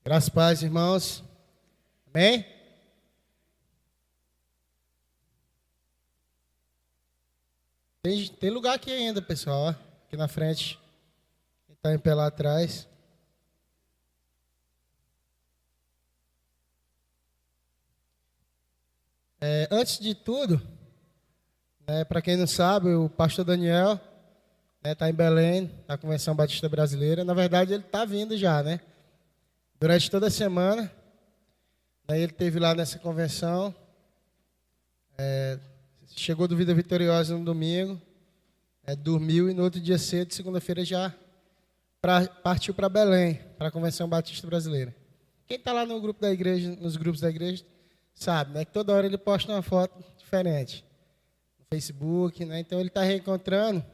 Graças a paz, irmãos. Amém? Tem lugar aqui ainda, pessoal. Ó, aqui na frente. Quem está em pé lá atrás. Antes de tudo, para quem não sabe, o pastor Daniel está em Belém, na Convenção Batista Brasileira. Na verdade, ele está vindo já, né? Durante toda a semana. Ele esteve lá nessa convenção. Chegou do Vida Vitoriosa no domingo. Dormiu e no outro dia cedo, segunda-feira, já partiu para Belém, para a Convenção Batista Brasileira. Quem está lá no grupo da igreja, nos grupos da igreja, sabe, né? Que toda hora ele posta uma foto diferente no Facebook, né? Então ele está reencontrando,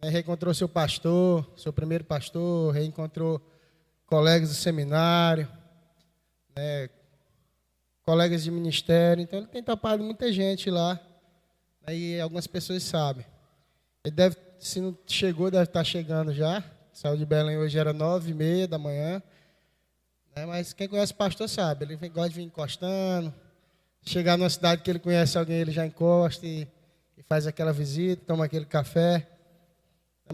né? Reencontrou seu pastor, seu primeiro pastor, reencontrou colegas do seminário, né? Colegas de ministério. Então ele tem topado muita gente lá, né? E algumas pessoas sabem. Ele deve, se não chegou, deve estar chegando já. Saiu de Belém hoje, era 9h30 da manhã. Mas quem conhece o pastor sabe, ele gosta de vir encostando. Chegar numa cidade que ele conhece alguém, ele já encosta e faz aquela visita, toma aquele café.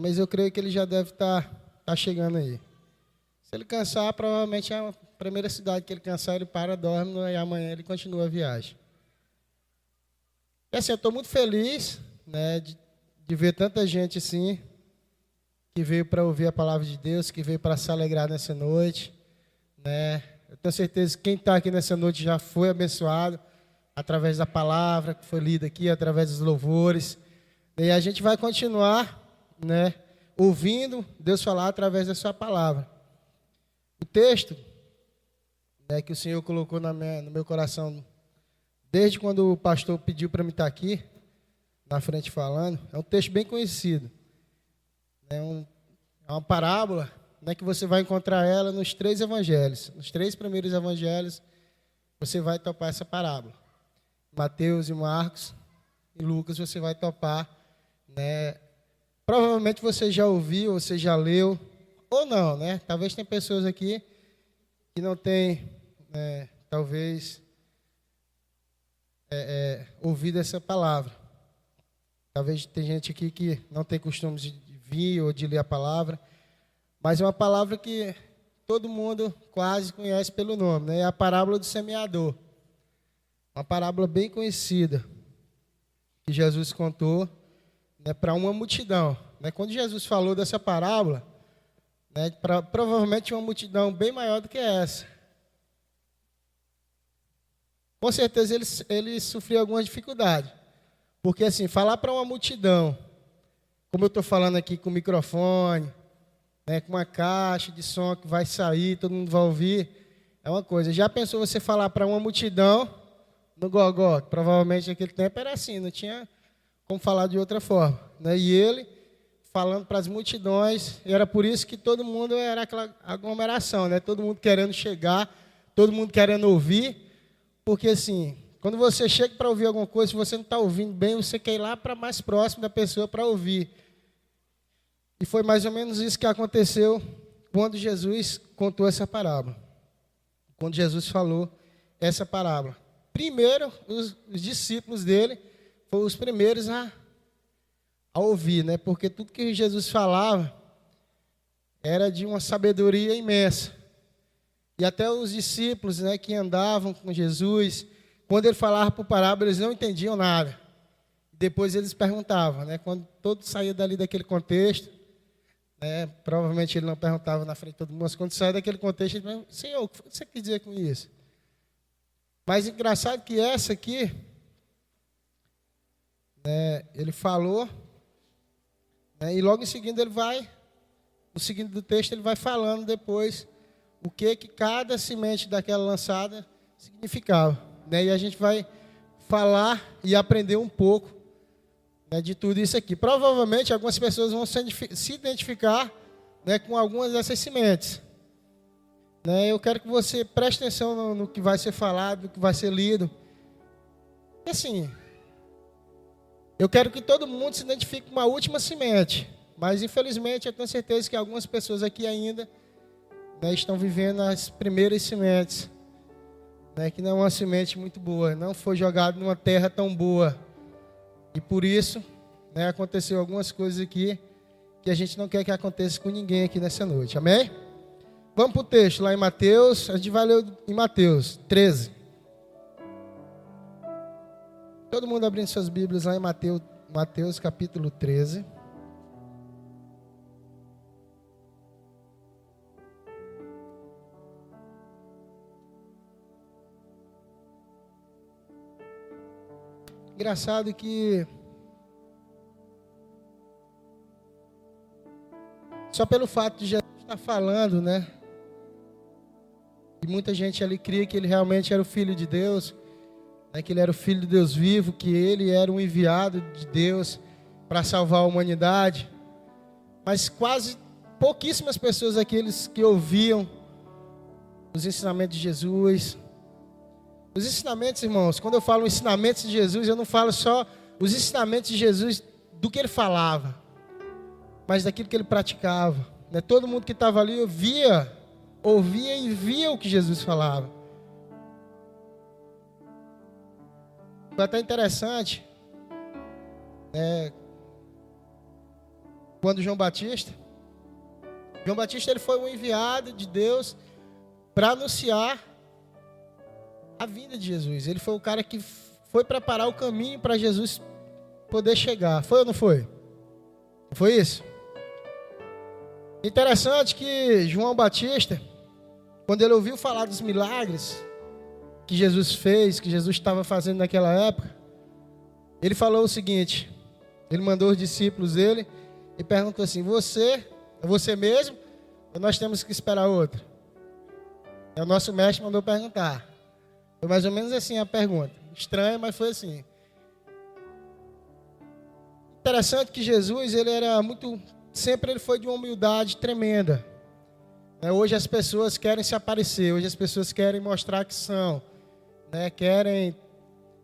Mas eu creio que ele já deve estar chegando aí. Se ele cansar, provavelmente é a primeira cidade que ele cansar, ele para, dorme e amanhã ele continua a viagem. E assim, eu estou muito feliz, né, de ver tanta gente assim, que veio para ouvir a palavra de Deus, que veio para se alegrar nessa noite. Eu tenho certeza que quem está aqui nessa noite já foi abençoado através da palavra que foi lida aqui, através dos louvores. E a gente vai continuar, ouvindo Deus falar através da sua palavra. O texto que o Senhor colocou no meu coração, desde quando o pastor pediu para mim estar aqui, na frente falando, é um texto bem conhecido. É uma parábola, que você vai encontrar ela nos 3 evangelhos. Nos 3 primeiros evangelhos, você vai topar essa parábola. Mateus e Marcos e Lucas, você vai topar. Provavelmente você já ouviu, você já leu, ou não, Talvez tem pessoas aqui que não têm, talvez, ouvido essa palavra. Talvez tem gente aqui que não tem costume de vir ou de ler a palavra. Mas é uma palavra que todo mundo quase conhece pelo nome, É a parábola do semeador. Uma parábola bem conhecida que Jesus contou, para uma multidão. Quando Jesus falou dessa parábola, provavelmente uma multidão bem maior do que essa. Com certeza ele sofreu alguma dificuldade. Porque assim, falar para uma multidão, como eu estou falando aqui com o microfone, com uma caixa de som que vai sair, todo mundo vai ouvir, é uma coisa. Já pensou você falar para uma multidão no Gogó? Provavelmente naquele tempo era assim, não tinha como falar de outra forma. E ele falando para as multidões, e era por isso que todo mundo era aquela aglomeração, todo mundo querendo chegar, todo mundo querendo ouvir, porque assim, quando você chega para ouvir alguma coisa, se você não está ouvindo bem, você quer ir lá para mais próximo da pessoa para ouvir. E foi mais ou menos isso que aconteceu quando Jesus contou essa parábola. Quando Jesus falou essa parábola. Primeiro, os discípulos dele foram os primeiros a ouvir, Porque tudo que Jesus falava era de uma sabedoria imensa. E até os discípulos, que andavam com Jesus, quando ele falava por parábola, eles não entendiam nada. Depois eles perguntavam, Quando todo saía dali daquele contexto, provavelmente ele não perguntava na frente de todo mundo, mas quando saía daquele contexto, ele perguntava: Senhor, o que você quer dizer com isso? Mas engraçado que essa aqui, ele falou, e logo em seguida no seguinte do texto, ele vai falando depois o que cada semente daquela lançada significava. E a gente vai falar e aprender um pouco de tudo isso aqui. Provavelmente algumas pessoas vão se identificar com algumas dessas sementes. Eu quero que você preste atenção no que vai ser falado, no que vai ser lido. E assim, eu quero que todo mundo se identifique com uma última semente. Mas infelizmente eu tenho certeza que algumas pessoas aqui ainda né, estão vivendo as primeiras sementes, né, que não é uma semente muito boa, não foi jogado numa terra tão boa. E por isso, né, aconteceu algumas coisas aqui que a gente não quer que aconteça com ninguém aqui nessa noite. Amém? Vamos para o texto lá em Mateus. A gente vai ler em Mateus 13. Todo mundo abrindo suas Bíblias lá em Mateus capítulo 13. Engraçado que só pelo fato de Jesus estar falando, né? E muita gente ali cria que ele realmente era o Filho de Deus, né, que ele era o Filho de Deus vivo, que ele era um enviado de Deus para salvar a humanidade. Mas quase pouquíssimas pessoas, aqueles que ouviam os ensinamentos de Jesus. Os ensinamentos, irmãos, quando eu falo ensinamentos de Jesus, eu não falo só os ensinamentos de Jesus do que ele falava, mas daquilo que ele praticava. Né? Todo mundo que estava ali ouvia e via o que Jesus falava. Foi até interessante, quando João Batista ele foi um enviado de Deus para anunciar a vinda de Jesus. Ele foi o cara que foi preparar o caminho para Jesus poder chegar. Foi ou não foi? Não foi isso? Interessante que João Batista, quando ele ouviu falar dos milagres que Jesus fez, que Jesus estava fazendo naquela época, ele falou o seguinte, ele mandou os discípulos dele e perguntou assim: é você mesmo ou nós temos que esperar outro? O nosso mestre mandou perguntar. Foi mais ou menos assim a pergunta. Estranha, mas foi assim. Interessante que Jesus, sempre ele foi de uma humildade tremenda. Hoje as pessoas querem se aparecer, hoje as pessoas querem mostrar que são, querem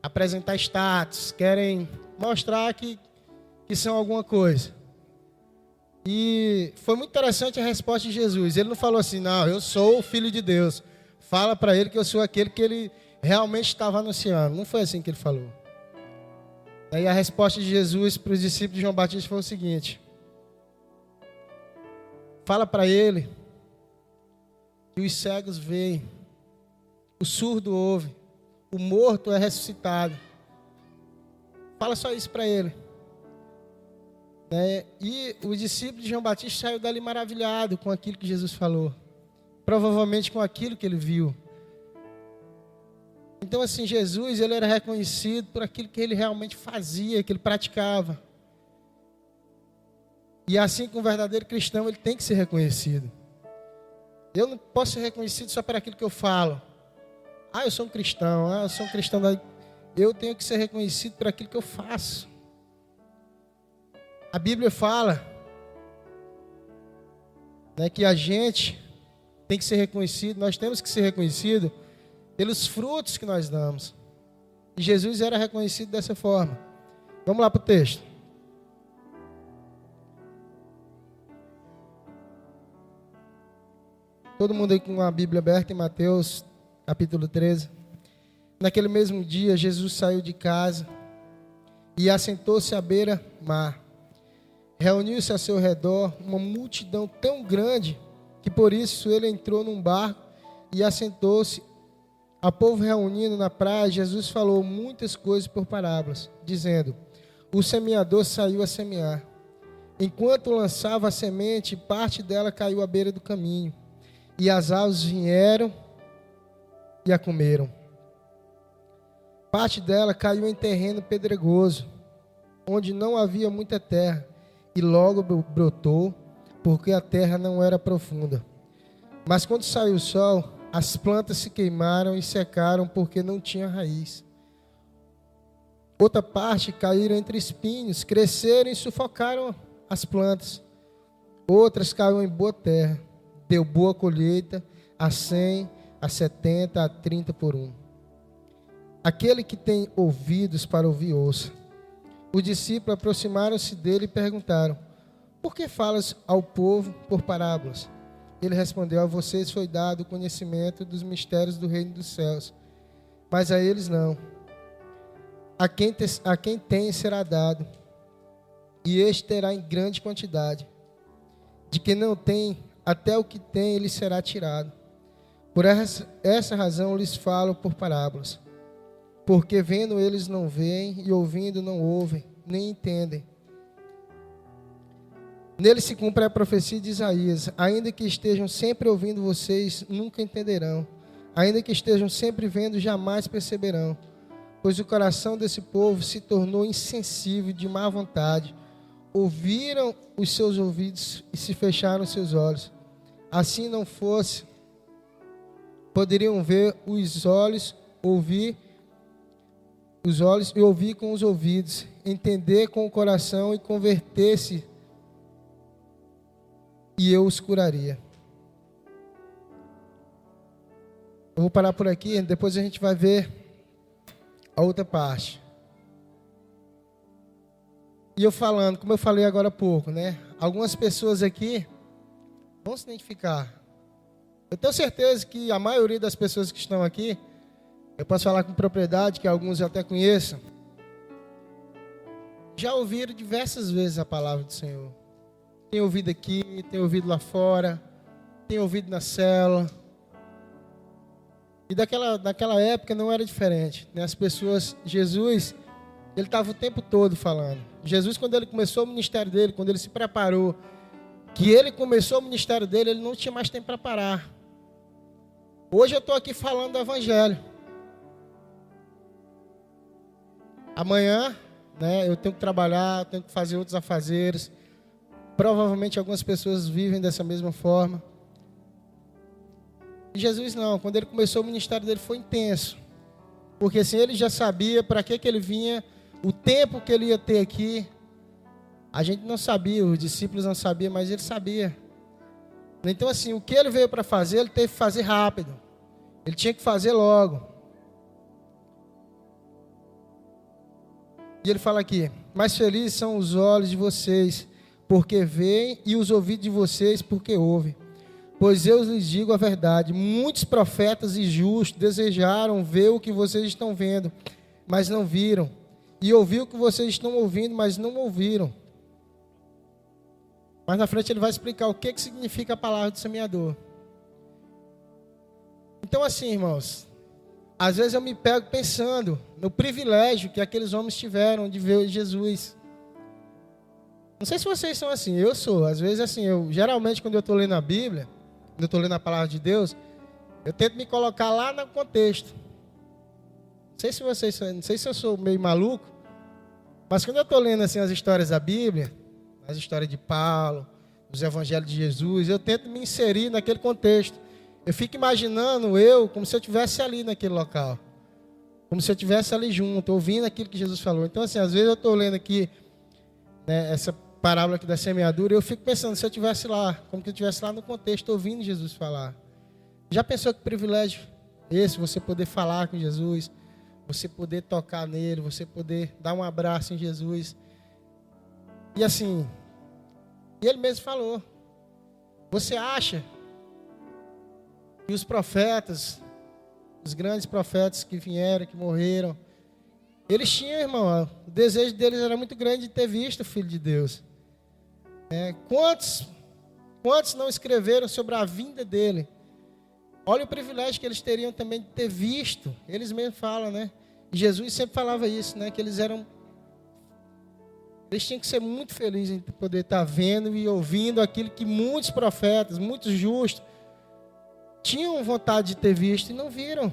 apresentar status, querem mostrar que são alguma coisa. E foi muito interessante a resposta de Jesus. Ele não falou assim: não, eu sou o Filho de Deus. Fala para ele que eu sou aquele que ele realmente estava anunciando. Não foi assim que ele falou. Aí a resposta de Jesus para os discípulos de João Batista foi o seguinte: fala para ele que os cegos veem, o surdo ouve, o morto é ressuscitado. Fala só isso para ele. E os discípulos de João Batista saíram dali maravilhado com aquilo que Jesus falou. Provavelmente com aquilo que ele viu. Então assim, Jesus ele era reconhecido por aquilo que ele realmente fazia, que ele praticava. E assim como um verdadeiro cristão, ele tem que ser reconhecido. Eu não posso ser reconhecido só por aquilo que eu falo. Eu sou um cristão, eu sou um cristão. Eu tenho que ser reconhecido por aquilo que eu faço. A Bíblia fala, que a gente tem que ser reconhecido, nós temos que ser reconhecidos pelos frutos que nós damos. E Jesus era reconhecido dessa forma. Vamos lá para o texto. Todo mundo aí com a Bíblia aberta em Mateus capítulo 13. Naquele mesmo dia, Jesus saiu de casa e assentou-se à beira-mar. Reuniu-se a seu redor uma multidão tão grande que por isso ele entrou num barco e assentou-se. A povo reunindo na praia, Jesus falou muitas coisas por parábolas, dizendo: o semeador saiu a semear. Enquanto lançava a semente, parte dela caiu à beira do caminho, e as aves vieram e a comeram. Parte dela caiu em terreno pedregoso, onde não havia muita terra, e logo brotou, porque a terra não era profunda. Mas quando saiu o sol, as plantas se queimaram e secaram, porque não tinha raiz. Outra parte caíram entre espinhos, cresceram e sufocaram as plantas. Outras caíram em boa terra, deu boa colheita, a 100, a 70, a 30 por um. Aquele que tem ouvidos para ouvir, ouça. Os discípulos aproximaram-se dele e perguntaram: por que falas ao povo por parábolas? Ele respondeu: a vocês foi dado o conhecimento dos mistérios do reino dos céus, mas a eles não. A quem tem será dado, e este terá em grande quantidade. De quem não tem, até o que tem lhe será tirado. Por essa razão lhes falo por parábolas. Porque vendo eles não veem, e ouvindo não ouvem, nem entendem. Nele se cumpre a profecia de Isaías: ainda que estejam sempre ouvindo vocês, nunca entenderão. Ainda que estejam sempre vendo, jamais perceberão. Pois o coração desse povo se tornou insensível, de má vontade. Ouviram os seus ouvidos e se fecharam os seus olhos. Assim não fosse, poderiam ver os olhos, ouvir os olhos e ouvir com os ouvidos, entender com o coração e converter-se, e eu os curaria. Eu vou parar por aqui, depois a gente vai ver a outra parte. E eu falando, como eu falei agora há pouco, né? Algumas pessoas aqui vão se identificar. Eu tenho certeza que a maioria das pessoas que estão aqui, eu posso falar com propriedade, que alguns eu até conheço, já ouviram diversas vezes a palavra do Senhor. Tem ouvido aqui, tem ouvido lá fora, tem ouvido na célula. E daquela época não era diferente, né? As pessoas, Jesus, ele estava o tempo todo falando. Jesus, quando ele começou o ministério dele, quando ele se preparou, que ele começou o ministério dele, ele não tinha mais tempo para parar. Hoje eu estou aqui falando do Evangelho. Amanhã, né, eu tenho que trabalhar, eu tenho que fazer outros afazeres. Provavelmente algumas pessoas vivem dessa mesma forma. E Jesus não, quando ele começou o ministério dele foi intenso. Porque assim, ele já sabia para que ele vinha, o tempo que ele ia ter aqui. A gente não sabia, os discípulos não sabiam, mas ele sabia. Então assim, o que ele veio para fazer, ele teve que fazer rápido. Ele tinha que fazer logo. E ele fala aqui: mais felizes são os olhos de vocês, porque veem, e os ouvidos de vocês, porque ouvem. Pois eu lhes digo a verdade, muitos profetas e justos desejaram ver o que vocês estão vendo, mas não viram. E ouvir o que vocês estão ouvindo, mas não ouviram. Mas na frente ele vai explicar o que significa a palavra do semeador. Então assim, irmãos, às vezes eu me pego pensando no privilégio que aqueles homens tiveram de ver Jesus. Não sei se vocês são assim, eu sou. Às vezes assim, geralmente quando eu estou lendo a Bíblia, quando eu estou lendo a palavra de Deus, eu tento me colocar lá no contexto. Não sei se eu sou meio maluco, mas quando eu estou lendo assim as histórias da Bíblia, as histórias de Paulo, os evangelhos de Jesus, eu tento me inserir naquele contexto. Eu fico imaginando como se eu estivesse ali naquele local. Como se eu estivesse ali junto, ouvindo aquilo que Jesus falou. Então assim, às vezes eu estou lendo aqui, né, essa parábola aqui da semeadura, eu fico pensando, se eu estivesse lá, como que eu estivesse lá no contexto, ouvindo Jesus falar. Já pensou que privilégio esse, você poder falar com Jesus, você poder tocar nele, você poder dar um abraço em Jesus. E assim, ele mesmo falou, você acha que os profetas, os grandes profetas que vieram, que morreram, eles tinham, irmão, o desejo deles era muito grande de ter visto o Filho de Deus. Quantos não escreveram sobre a vinda dele? Olha o privilégio que eles teriam também de ter visto. Eles mesmos falam, né? E Jesus sempre falava isso, né? Que eles tinham que ser muito felizes em poder estar vendo e ouvindo aquilo que muitos profetas, muitos justos, tinham vontade de ter visto e não viram.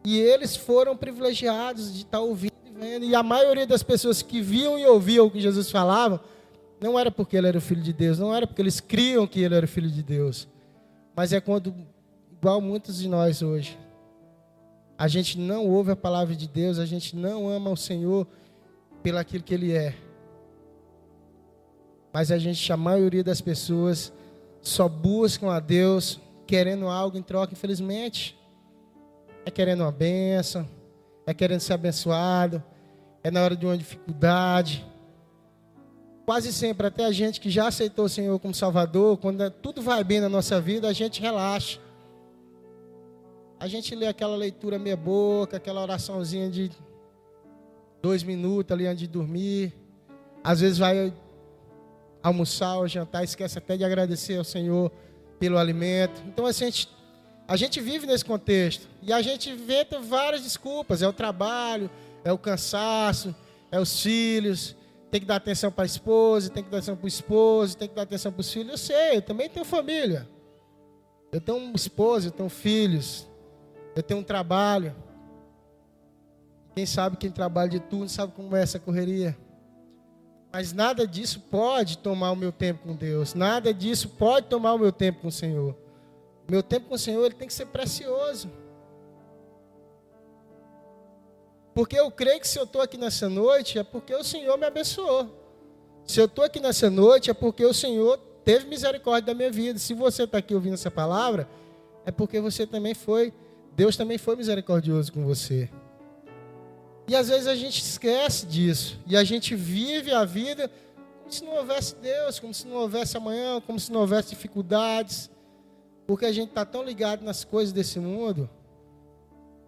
E eles foram privilegiados de estar ouvindo e vendo. E a maioria das pessoas que viam e ouviam o que Jesus falava, não era porque ele era o Filho de Deus, não era porque eles criam que ele era o Filho de Deus. Mas é quando, igual muitos de nós hoje, a gente não ouve a palavra de Deus, a gente não ama o Senhor pelo aquilo que Ele é. Mas a maioria das pessoas só buscam a Deus querendo algo em troca, infelizmente. É querendo uma bênção, é querendo ser abençoado, é na hora de uma dificuldade. quase sempre, até a gente que já aceitou o Senhor como Salvador, quando tudo vai bem na nossa vida, a gente relaxa. A gente lê aquela leitura meia boca, aquela oraçãozinha de 2 minutos ali antes de dormir. Às vezes vai almoçar ou jantar, esquece até de agradecer ao Senhor pelo alimento. Então a gente vive nesse contexto. E a gente inventa várias desculpas. É o trabalho, é o cansaço, é os filhos. Tem que dar atenção para a esposa, tem que dar atenção para o esposo, tem que dar atenção para os filhos. Eu sei, eu também tenho família. Eu tenho uma esposa, eu tenho filhos. Eu tenho um trabalho. Quem sabe quem trabalha de tudo sabe como é essa correria. Mas nada disso pode tomar o meu tempo com Deus. Nada disso pode tomar o meu tempo com o Senhor. O meu tempo com o Senhor, ele tem que ser precioso. Porque eu creio que se eu estou aqui nessa noite, é porque o Senhor me abençoou. Se eu estou aqui nessa noite, é porque o Senhor teve misericórdia da minha vida. Se você está aqui ouvindo essa palavra, é porque você também foi, Deus também foi misericordioso com você. E às vezes a gente esquece disso. E a gente vive a vida como se não houvesse Deus, como se não houvesse amanhã, como se não houvesse dificuldades. Porque a gente está tão ligado nas coisas desse mundo.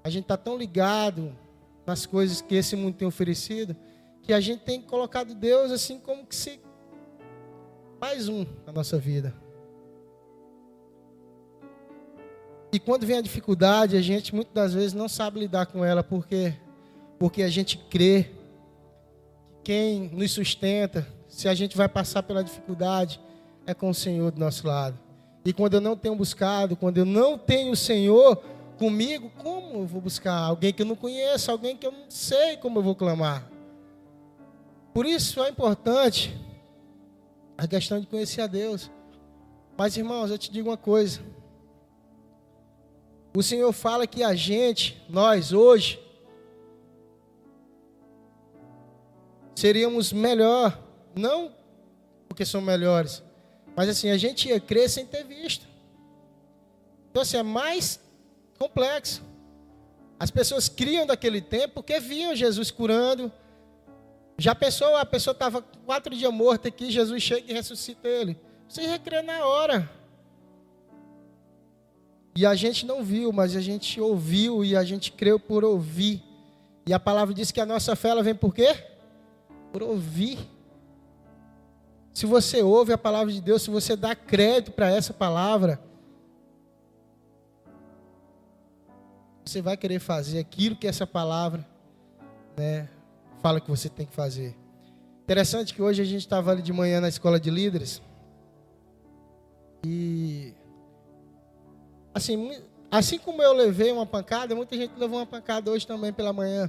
A gente está tão ligado nas coisas que esse mundo tem oferecido, que a gente tem colocado Deus assim como que se mais um na nossa vida. E quando vem a dificuldade, a gente muitas das vezes não sabe lidar com ela, porque a gente crê que quem nos sustenta, se a gente vai passar pela dificuldade, é com o Senhor do nosso lado. E quando eu não tenho buscado, quando eu não tenho o Senhor comigo, como eu vou buscar alguém que eu não conheço, alguém que eu não sei como eu vou clamar? Por isso é importante a questão de conhecer a Deus. Mas, irmãos, eu te digo uma coisa. O Senhor fala que a gente, nós hoje, seríamos melhor, não porque somos melhores, mas assim, a gente ia crer sem ter visto. Então assim, é mais complexo. As pessoas criam daquele tempo porque viam Jesus curando. Já pensou, a pessoa estava 4 dias morta aqui, Jesus chega e ressuscita ele. Você ia crer na hora. E a gente não viu, mas a gente ouviu e a gente creu por ouvir. E a palavra diz que a nossa fé ela vem por quê? Por ouvir. Se você ouve a palavra de Deus, se você dá crédito para essa palavra, você vai querer fazer aquilo que essa palavra, fala que você tem que fazer. Interessante que hoje a gente estava ali de manhã na escola de líderes. E assim como eu levei uma pancada, muita gente levou uma pancada hoje também pela manhã.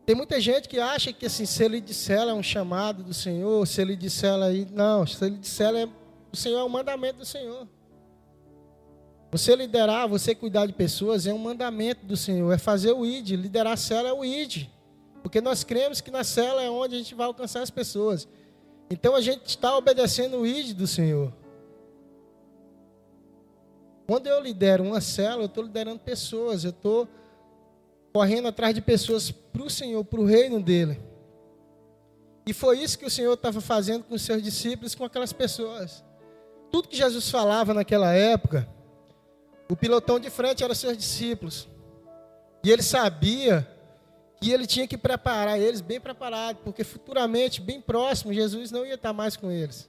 Tem muita gente que acha que assim, se ele disser ela é um chamado do Senhor, se ele disser ela aí, não, se ele disser ela o Senhor é um mandamento do Senhor. Você liderar, você cuidar de pessoas é um mandamento do Senhor, é fazer o ID, liderar a célula é o ID. Porque nós cremos que na célula é onde a gente vai alcançar as pessoas. Então a gente está obedecendo o ID do Senhor. Quando eu lidero uma célula, eu estou liderando pessoas, eu estou correndo atrás de pessoas para o Senhor, para o reino dele. E foi isso que o Senhor estava fazendo com os seus discípulos, com aquelas pessoas. Tudo que Jesus falava naquela época, o pilotão de frente eram seus discípulos. E ele sabia que ele tinha que preparar eles bem preparados, porque futuramente, bem próximo, Jesus não ia estar mais com eles.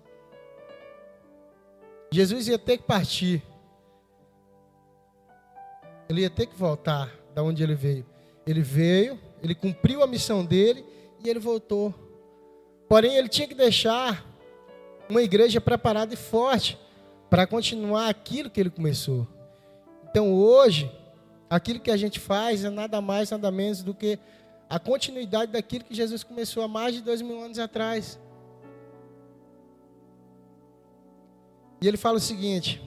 Jesus ia ter que partir. Ele ia ter que voltar da onde ele veio. Ele veio, ele cumpriu a missão dele e ele voltou. Porém, ele tinha que deixar uma igreja preparada e forte para continuar aquilo que ele começou. Então, hoje, aquilo que a gente faz é nada mais, nada menos do que a continuidade daquilo que Jesus começou há mais de 2000 anos atrás. E ele fala o seguinte: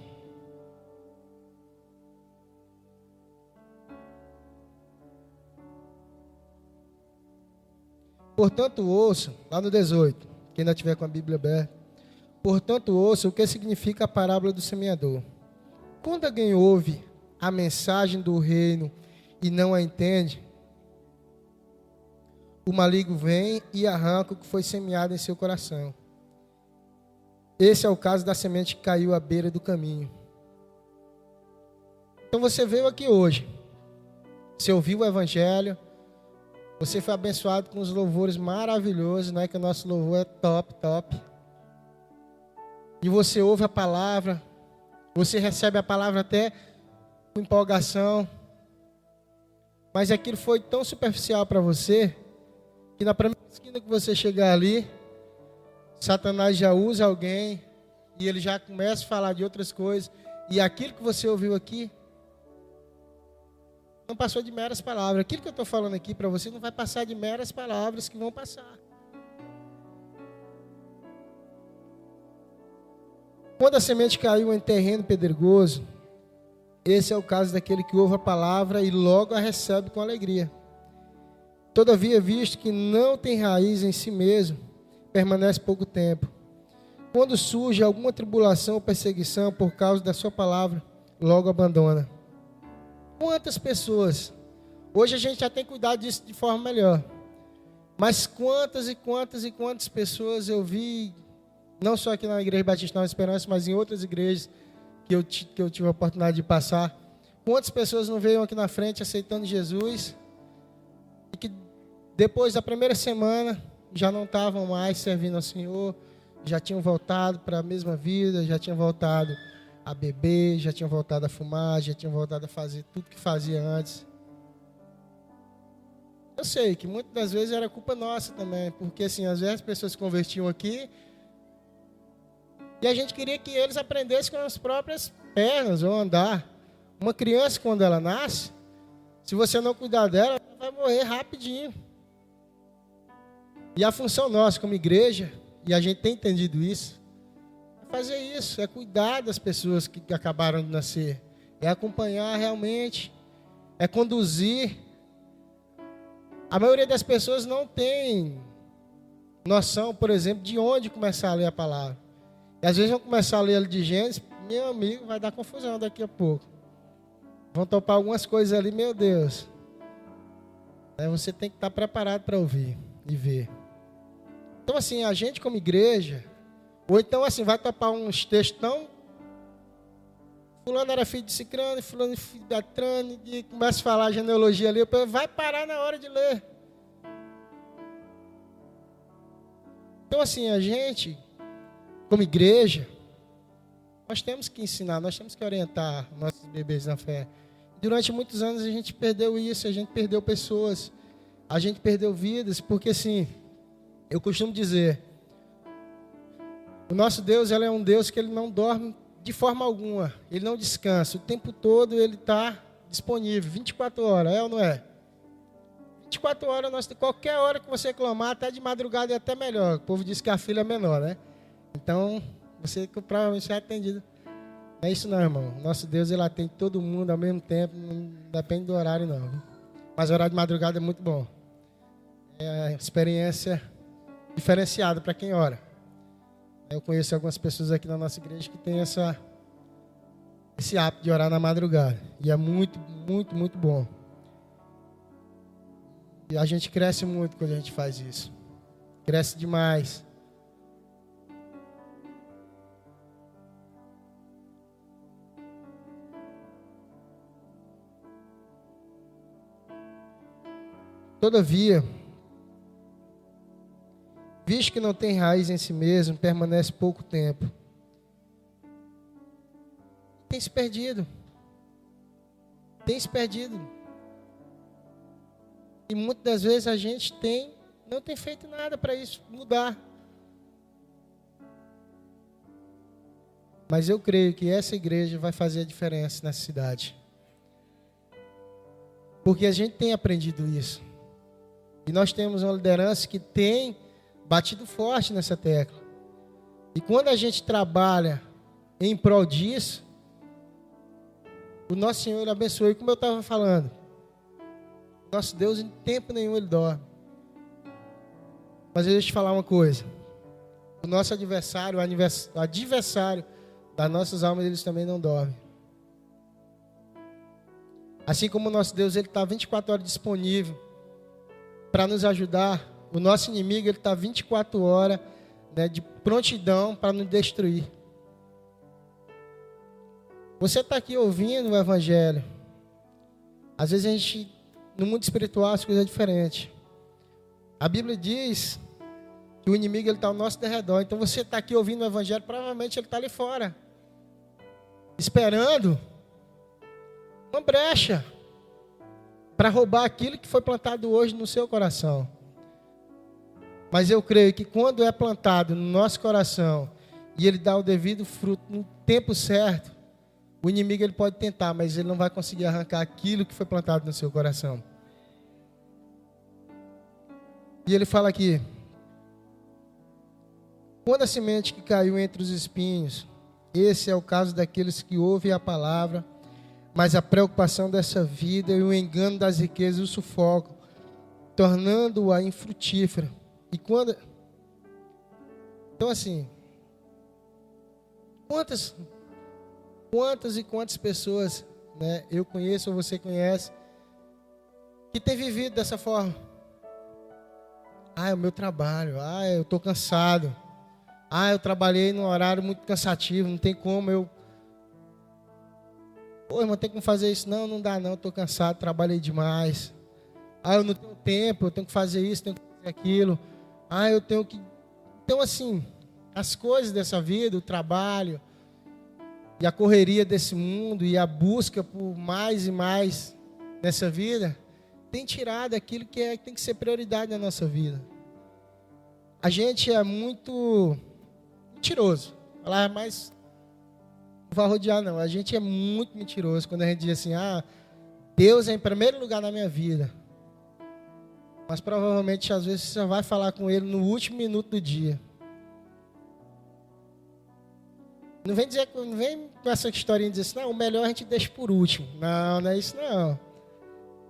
portanto, ouça, lá no 18, quem ainda tiver com a Bíblia aberta. Portanto, ouça o que significa a parábola do semeador. Quando alguém ouve a mensagem do reino e não a entende, o maligno vem e arranca o que foi semeado em seu coração. Esse é o caso da semente que caiu à beira do caminho. Então você veio aqui hoje, você ouviu o evangelho, você foi abençoado com os louvores maravilhosos, não é que o nosso louvor é top, top. E você ouve a palavra, você recebe a palavra até com empolgação, mas aquilo foi tão superficial para você, que na primeira esquina que você chegar ali, Satanás já usa alguém, e ele já começa a falar de outras coisas, e aquilo que você ouviu aqui, não passou de meras palavras. Aquilo que eu estou falando aqui para você não vai passar de meras palavras que vão passar. Quando a semente caiu em terreno pedregoso, esse é o caso daquele que ouve a palavra e logo a recebe com alegria. Todavia, visto que não tem raiz em si mesmo, permanece pouco tempo. Quando surge alguma tribulação ou perseguição por causa da sua palavra, logo abandona. Quantas pessoas, hoje a gente já tem cuidado disso de forma melhor, mas quantas e quantas e quantas pessoas eu vi, não só aqui na Igreja Batista Nova Esperança, mas em outras igrejas que eu tive a oportunidade de passar, quantas pessoas não veio aqui na frente aceitando Jesus, e que depois da primeira semana já não estavam mais servindo ao Senhor, já tinham voltado para a mesma vida, já tinham voltado a beber, já tinham voltado a fumar, já tinham voltado a fazer tudo que fazia antes. Eu sei que muitas das vezes era culpa nossa também, porque assim, às vezes as pessoas se convertiam aqui e a gente queria que eles aprendessem com as próprias pernas ou andar. Uma criança, quando ela nasce, se você não cuidar dela, ela vai morrer rapidinho. E a função nossa como igreja, e a gente tem entendido isso, é fazer isso, é cuidar das pessoas que acabaram de nascer, é acompanhar realmente, é conduzir. A maioria das pessoas não tem noção, por exemplo, de onde começar a ler a palavra. E às vezes vão começar a ler ela de Gênesis, meu amigo, vai dar confusão daqui a pouco. Vão topar algumas coisas ali, meu Deus. Você tem que estar preparado para ouvir e ver. Então assim, a gente como igreja, ou então assim, vai topar uns textos tão... Fulano era filho de Cicrano, fulano filho de Atrano, e começa a falar a genealogia ali, vai parar na hora de ler. Então assim, a gente, como igreja, nós temos que ensinar, nós temos que orientar nossos bebês na fé. Durante muitos anos a gente perdeu isso, a gente perdeu pessoas, a gente perdeu vidas, porque assim, eu costumo dizer, o nosso Deus, ele é um Deus que ele não dorme de forma alguma, ele não descansa, o tempo todo ele está disponível, 24 horas, é ou não é? 24 horas, qualquer hora que você clamar, até de madrugada é até melhor, o povo diz que a filha é menor, né? Então, você provavelmente é atendido. Não é isso não, irmão, nosso Deus, ele atende todo mundo ao mesmo tempo, não depende do horário não, mas o horário de madrugada é muito bom, é uma experiência diferenciada para quem ora. Eu conheço algumas pessoas aqui na nossa igreja que têm esse hábito de orar na madrugada. E é muito, muito, muito bom. E a gente cresce muito quando a gente faz isso. Cresce demais. Todavia, visto que não tem raiz em si mesmo, permanece pouco tempo. Tem se perdido. Tem se perdido. E muitas das vezes a gente não tem feito nada para isso mudar. Mas eu creio que essa igreja vai fazer a diferença nessa cidade. Porque a gente tem aprendido isso. E nós temos uma liderança que tem batido forte nessa tecla. E quando a gente trabalha em prol disso, o nosso Senhor, ele abençoa. E como eu estava falando, nosso Deus em tempo nenhum ele dorme. Mas deixa eu te falar uma coisa. O nosso adversário, o adversário das nossas almas, eles também não dormem. Assim como o nosso Deus, ele está 24 horas disponível para nos ajudar. O nosso inimigo está 24 horas, né, de prontidão para nos destruir. Você está aqui ouvindo o Evangelho. Às vezes a gente, no mundo espiritual, as coisas é diferente. A Bíblia diz que o inimigo está ao nosso derredor. Então você está aqui ouvindo o Evangelho, provavelmente ele está ali fora, esperando uma brecha para roubar aquilo que foi plantado hoje no seu coração. Mas eu creio que quando é plantado no nosso coração e ele dá o devido fruto no tempo certo, o inimigo ele pode tentar, mas ele não vai conseguir arrancar aquilo que foi plantado no seu coração. E ele fala aqui: quando a semente que caiu entre os espinhos, esse é o caso daqueles que ouvem a palavra, mas a preocupação dessa vida e o engano das riquezas o sufocam, tornando-a infrutífera. E quando... Então assim, quantas e quantas pessoas, né, eu conheço ou você conhece, que tem vivido dessa forma? É o meu trabalho, eu estou cansado, eu trabalhei num horário muito cansativo, não tem como eu... Pô, irmão, tem como fazer isso? Não dá não, estou cansado, trabalhei demais. Eu não tenho tempo, eu tenho que fazer isso, tenho que fazer aquilo. Eu tenho que... Então assim, as coisas dessa vida, o trabalho, e a correria desse mundo, e a busca por mais e mais nessa vida, tem tirado aquilo que tem que ser prioridade na nossa vida. A gente é muito mentiroso. Falar, mas não vai rodear não. A gente é muito mentiroso quando a gente diz assim: Deus é em primeiro lugar na minha vida. Mas provavelmente às vezes você vai falar com Ele no último minuto do dia. Não vem com essa historinha de dizer assim: o melhor a gente deixa por último. Não é isso não.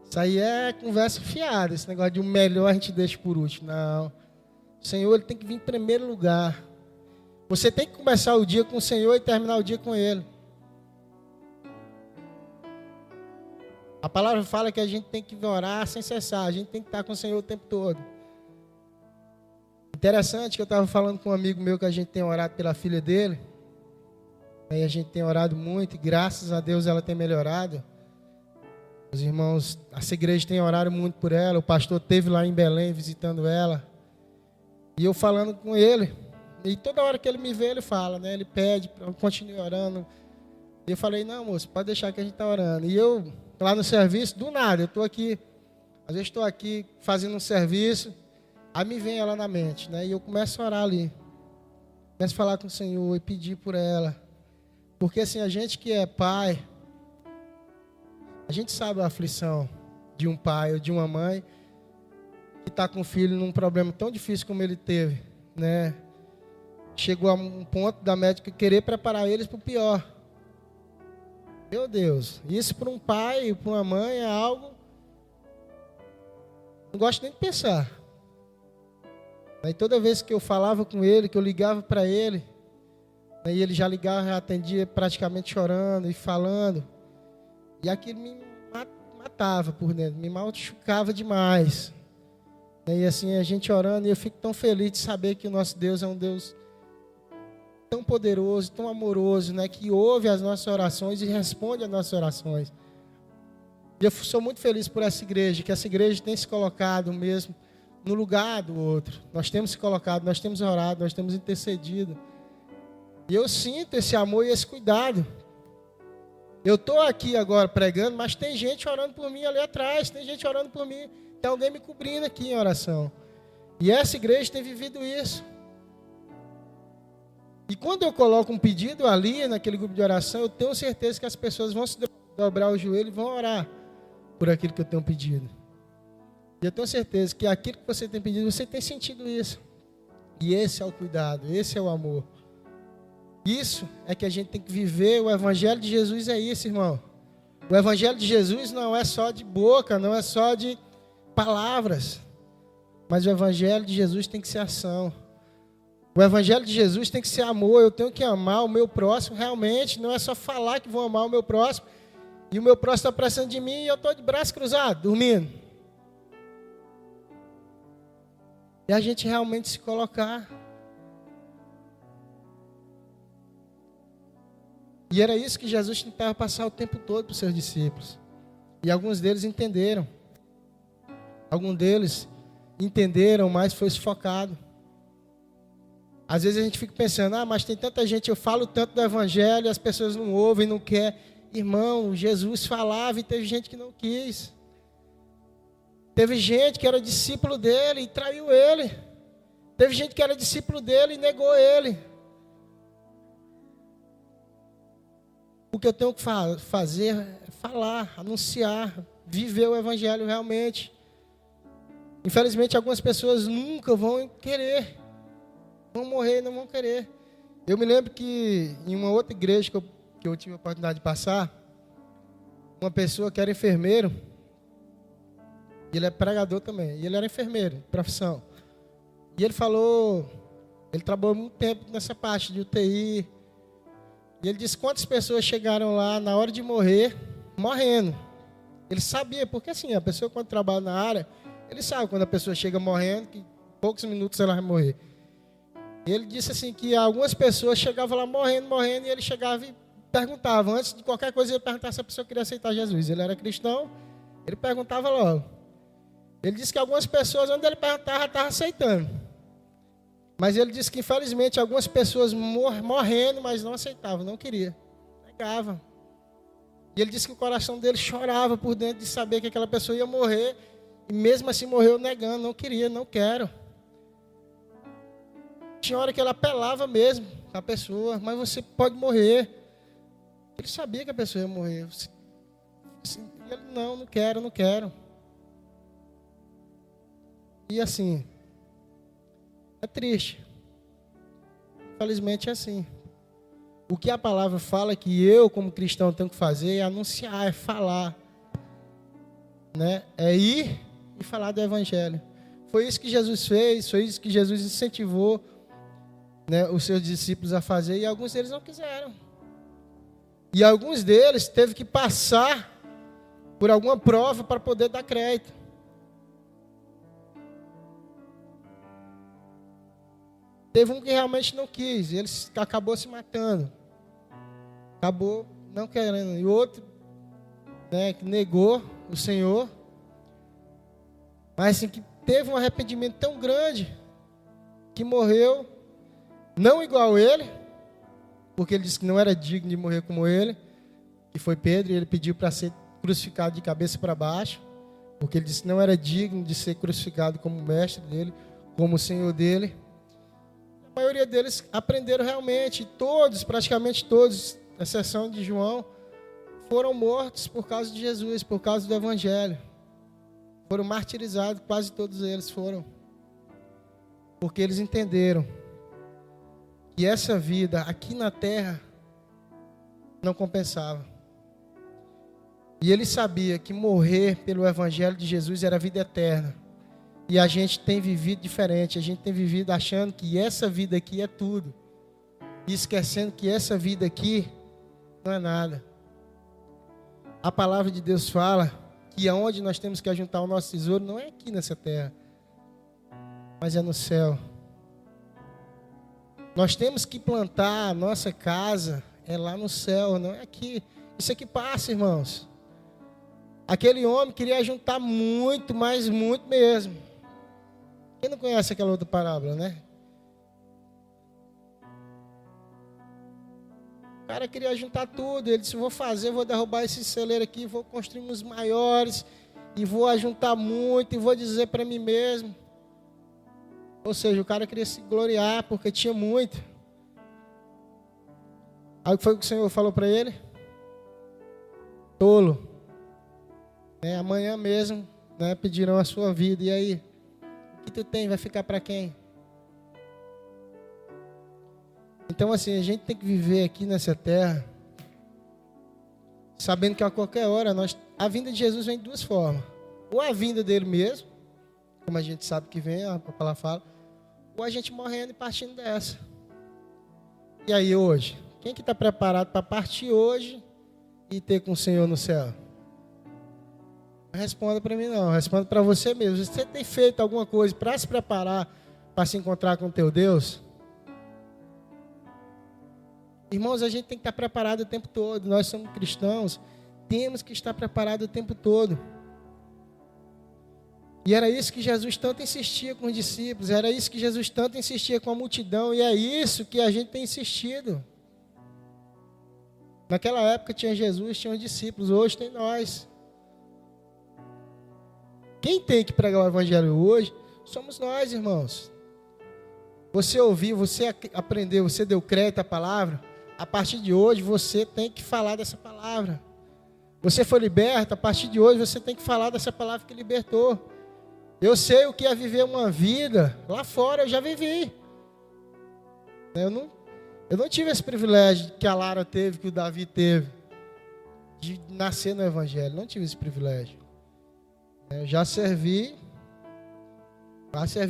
Isso aí é conversa fiada, esse negócio de o melhor a gente deixa por último. Não. O Senhor ele tem que vir em primeiro lugar. Você tem que começar o dia com o Senhor e terminar o dia com Ele. A palavra fala que a gente tem que orar sem cessar. A gente tem que estar com o Senhor o tempo todo. Interessante que eu estava falando com um amigo meu que a gente tem orado pela filha dele. E a gente tem orado muito e graças a Deus ela tem melhorado. Os irmãos, essa igreja tem orado muito por ela. O pastor esteve lá em Belém visitando ela. E eu falando com ele. E toda hora que ele me vê, ele fala, né? Ele pede para eu continuar orando. E eu falei: não, moço, pode deixar que a gente está orando. E eu, lá no serviço, do nada, eu estou aqui. Às vezes estou aqui fazendo um serviço. Aí me vem ela na mente, né? E eu começo a orar ali. Começo a falar com o Senhor e pedir por ela. Porque assim, a gente que é pai, a gente sabe a aflição de um pai ou de uma mãe que está com o filho num problema tão difícil como ele teve, né? Chegou a um ponto da médica querer preparar eles para o pior. Meu Deus, isso para um pai e para uma mãe é algo... Não gosto nem de pensar. Aí toda vez que eu falava com ele, que eu ligava para ele, aí ele já ligava, já atendia praticamente chorando e falando. E aquilo me matava por dentro, me machucava demais. E assim, a gente orando, e eu fico tão feliz de saber que o nosso Deus é um Deus tão poderoso, tão amoroso, né, que ouve as nossas orações e responde às nossas orações. E eu sou muito feliz por essa igreja, que essa igreja tem se colocado mesmo no lugar do outro. Nós temos se colocado, nós temos orado, nós temos intercedido. E eu sinto esse amor e esse cuidado. Eu estou aqui agora pregando, mas tem gente orando por mim ali atrás, tem gente orando por mim, tem alguém me cobrindo aqui em oração. E essa igreja tem vivido isso. E quando eu coloco um pedido ali, naquele grupo de oração, eu tenho certeza que as pessoas vão se dobrar o joelho e vão orar por aquilo que eu tenho pedido. E eu tenho certeza que aquilo que você tem pedido, você tem sentido isso. E esse é o cuidado, esse é o amor. Isso é que a gente tem que viver. O Evangelho de Jesus é isso, irmão. O Evangelho de Jesus não é só de boca, não é só de palavras. Mas o Evangelho de Jesus tem que ser ação. O Evangelho de Jesus tem que ser amor. Eu tenho que amar o meu próximo realmente. Não é só falar que vou amar o meu próximo. E o meu próximo está precisando de mim e eu estou de braço cruzado, dormindo. E a gente realmente se colocar. E era isso que Jesus tentava passar o tempo todo para os seus discípulos. E alguns deles entenderam. Alguns deles entenderam, mas foi sufocado. Às vezes a gente fica pensando, mas tem tanta gente, eu falo tanto do evangelho, as pessoas não ouvem, não querem. Irmão, Jesus falava e teve gente que não quis. Teve gente que era discípulo dele e traiu ele. Teve gente que era discípulo dele e negou ele. O que eu tenho que fazer é falar, anunciar, viver o evangelho realmente. Infelizmente, algumas pessoas nunca vão querer. Vão morrer e não vão querer. Eu me lembro que em uma outra igreja que eu tive a oportunidade de passar, uma pessoa que era enfermeiro, ele é pregador também, e ele era enfermeiro, de profissão. E ele falou, ele trabalhou muito tempo nessa parte de UTI, e ele disse quantas pessoas chegaram lá na hora de morrer, morrendo. Ele sabia, porque assim, a pessoa quando trabalha na área, ele sabe quando a pessoa chega morrendo, que em poucos minutos ela vai morrer. E ele disse assim, que algumas pessoas chegavam lá morrendo, e ele chegava e perguntava, antes de qualquer coisa, ele perguntava se a pessoa queria aceitar Jesus. Ele era cristão, ele perguntava logo. Ele disse que algumas pessoas, onde ele perguntava, estavam aceitando. Mas ele disse que, infelizmente, algumas pessoas morrendo, mas não aceitavam, não queriam, negavam. E ele disse que o coração dele chorava por dentro de saber que aquela pessoa ia morrer, e mesmo assim morreu negando, não queria, não quero. Tinha hora que ele apelava mesmo a pessoa, mas você pode morrer. Ele sabia que a pessoa ia morrer. Ele, não quero, não quero. E assim, é triste. Infelizmente é assim. O que a palavra fala que eu, como cristão, tenho que fazer é anunciar, é falar. Né? É ir e falar do evangelho. Foi isso que Jesus fez, foi isso que Jesus incentivou, né, os seus discípulos a fazer, e alguns deles não quiseram. E alguns deles teve que passar por alguma prova para poder dar crédito. Teve um que realmente não quis, ele acabou se matando. Acabou não querendo. E outro, né, que negou o Senhor. Mas assim, que teve um arrependimento tão grande que morreu, não igual ele, porque ele disse que não era digno de morrer como ele, que foi Pedro, e ele pediu para ser crucificado de cabeça para baixo, porque ele disse que não era digno de ser crucificado como o mestre dele, como o Senhor dele. A maioria deles aprenderam realmente, todos, praticamente todos, à exceção de João, foram mortos por causa de Jesus, por causa do Evangelho. Foram martirizados, quase todos eles foram. Porque eles entenderam que essa vida aqui na terra não compensava. E ele sabia que morrer pelo Evangelho de Jesus era a vida eterna. E a gente tem vivido diferente, a gente tem vivido achando que essa vida aqui é tudo. E esquecendo que essa vida aqui não é nada. A palavra de Deus fala que aonde nós temos que ajuntar o nosso tesouro não é aqui nessa terra, mas é no céu. Nós temos que plantar a nossa casa, é lá no céu, não é aqui. Isso aqui passa, irmãos. Aquele homem queria juntar muito, mas muito mesmo. Quem não conhece aquela outra parábola, né? O cara queria juntar tudo. Ele disse, vou derrubar esse celeiro aqui, vou construir uns maiores, e vou ajuntar muito, e vou dizer para mim mesmo. Ou seja, o cara queria se gloriar porque tinha muito. Aí o que foi que o Senhor falou para ele? Tolo. Amanhã mesmo, né, pedirão a sua vida. E aí? O que tu tem? Vai ficar para quem? Então assim, a gente tem que viver aqui nessa terra, sabendo que a qualquer hora, a vinda de Jesus vem de duas formas. Ou a vinda dele mesmo, como a gente sabe que vem, a palavra fala, ou a gente morrendo e partindo dessa. E aí hoje? Quem que está preparado para partir hoje e ter com o Senhor no céu? Não responda para mim não, responda para você mesmo. Você tem feito alguma coisa para se preparar para se encontrar com o teu Deus? Irmãos, a gente tem que estar preparado o tempo todo. Nós somos cristãos, temos que estar preparado o tempo todo. E era isso que Jesus tanto insistia com os discípulos, era isso que Jesus tanto insistia com a multidão, e é isso que a gente tem insistido. Naquela época tinha Jesus, tinha os discípulos, hoje tem nós. Quem tem que pregar o evangelho hoje somos nós, irmãos. Você ouviu, você aprendeu, você deu crédito à palavra. A partir de hoje você tem que falar dessa palavra. Você foi liberto, a partir de hoje você tem que falar dessa palavra que libertou. Eu sei o que é viver uma vida lá fora, eu já vivi. Eu não tive esse privilégio que a Lara teve, que o Davi teve, de nascer no evangelho. Não tive esse privilégio. Eu já servi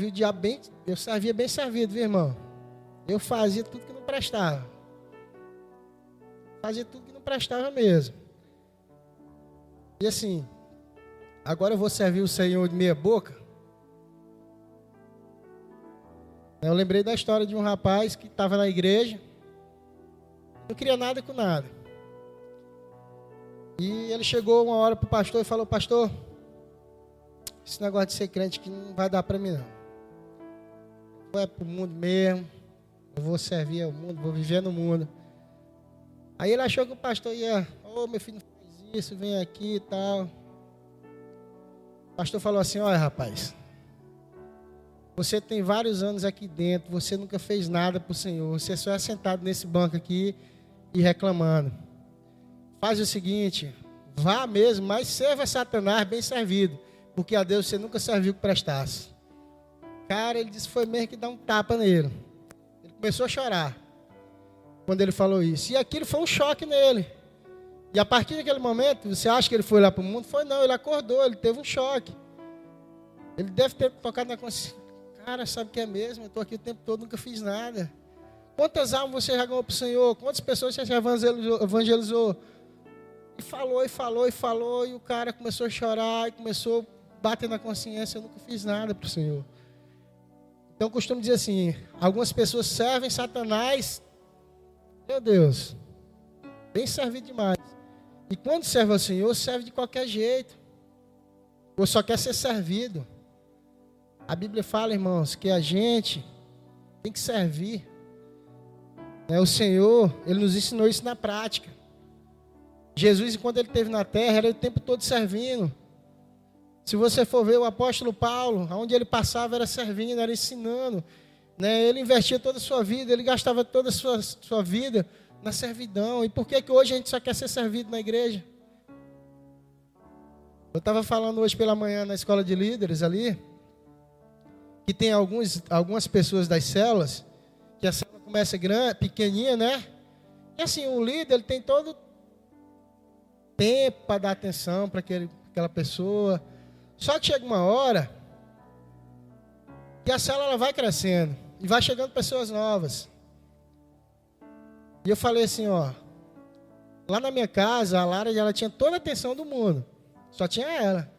o diabo bem, eu servia bem servido, viu, irmão? Eu fazia tudo que não prestava. Fazia tudo que não prestava mesmo. E assim, agora eu vou servir o Senhor de meia boca. Eu lembrei da história de um rapaz que estava na igreja, não queria nada com nada. E ele chegou uma hora para o pastor e falou: pastor, esse negócio de ser crente que não vai dar para mim não. Vou para o mundo mesmo, eu vou servir ao mundo, vou viver no mundo. Aí ele achou que o pastor ia: ô, meu filho, não faz isso, vem aqui e tal. O pastor falou assim: olha, rapaz, você tem vários anos aqui dentro, você nunca fez nada para o Senhor, você só é sentado nesse banco aqui e reclamando. Faz o seguinte, vá mesmo, mas serva Satanás bem servido, porque a Deus você nunca serviu que prestasse. Cara, ele disse: foi mesmo que dá um tapa nele. Ele começou a chorar quando ele falou isso. E aquilo foi um choque nele. E a partir daquele momento, você acha que ele foi lá para o mundo? Foi não, ele acordou, ele teve um choque. Ele deve ter tocado na consciência: cara, sabe o que é mesmo? Eu estou aqui o tempo todo, nunca fiz nada. Quantas almas você já ganhou para o Senhor? Quantas pessoas você já evangelizou? E falou, e o cara começou a chorar, e começou a bater na consciência: eu nunca fiz nada para o Senhor. Então eu costumo dizer assim, algumas pessoas servem Satanás, meu Deus, bem servido demais. E quando serve ao Senhor, serve de qualquer jeito, ou só quer ser servido. A Bíblia fala, irmãos, que a gente tem que servir. O Senhor, Ele nos ensinou isso na prática. Jesus, enquanto Ele esteve na terra, era o tempo todo servindo. Se você for ver o apóstolo Paulo, onde ele passava era servindo, era ensinando. Ele investia toda a sua vida, ele gastava toda a sua vida na servidão. E por que hoje a gente só quer ser servido na igreja? Eu estava falando hoje pela manhã na escola de líderes ali, que tem algumas pessoas das células, que a célula começa grande, pequenininha, né? E assim, o líder, ele tem todo tempo para dar atenção para aquela pessoa. Só que chega uma hora que a célula ela vai crescendo e vai chegando pessoas novas. E eu falei assim, lá na minha casa, a Lara ela tinha toda a atenção do mundo, só tinha ela.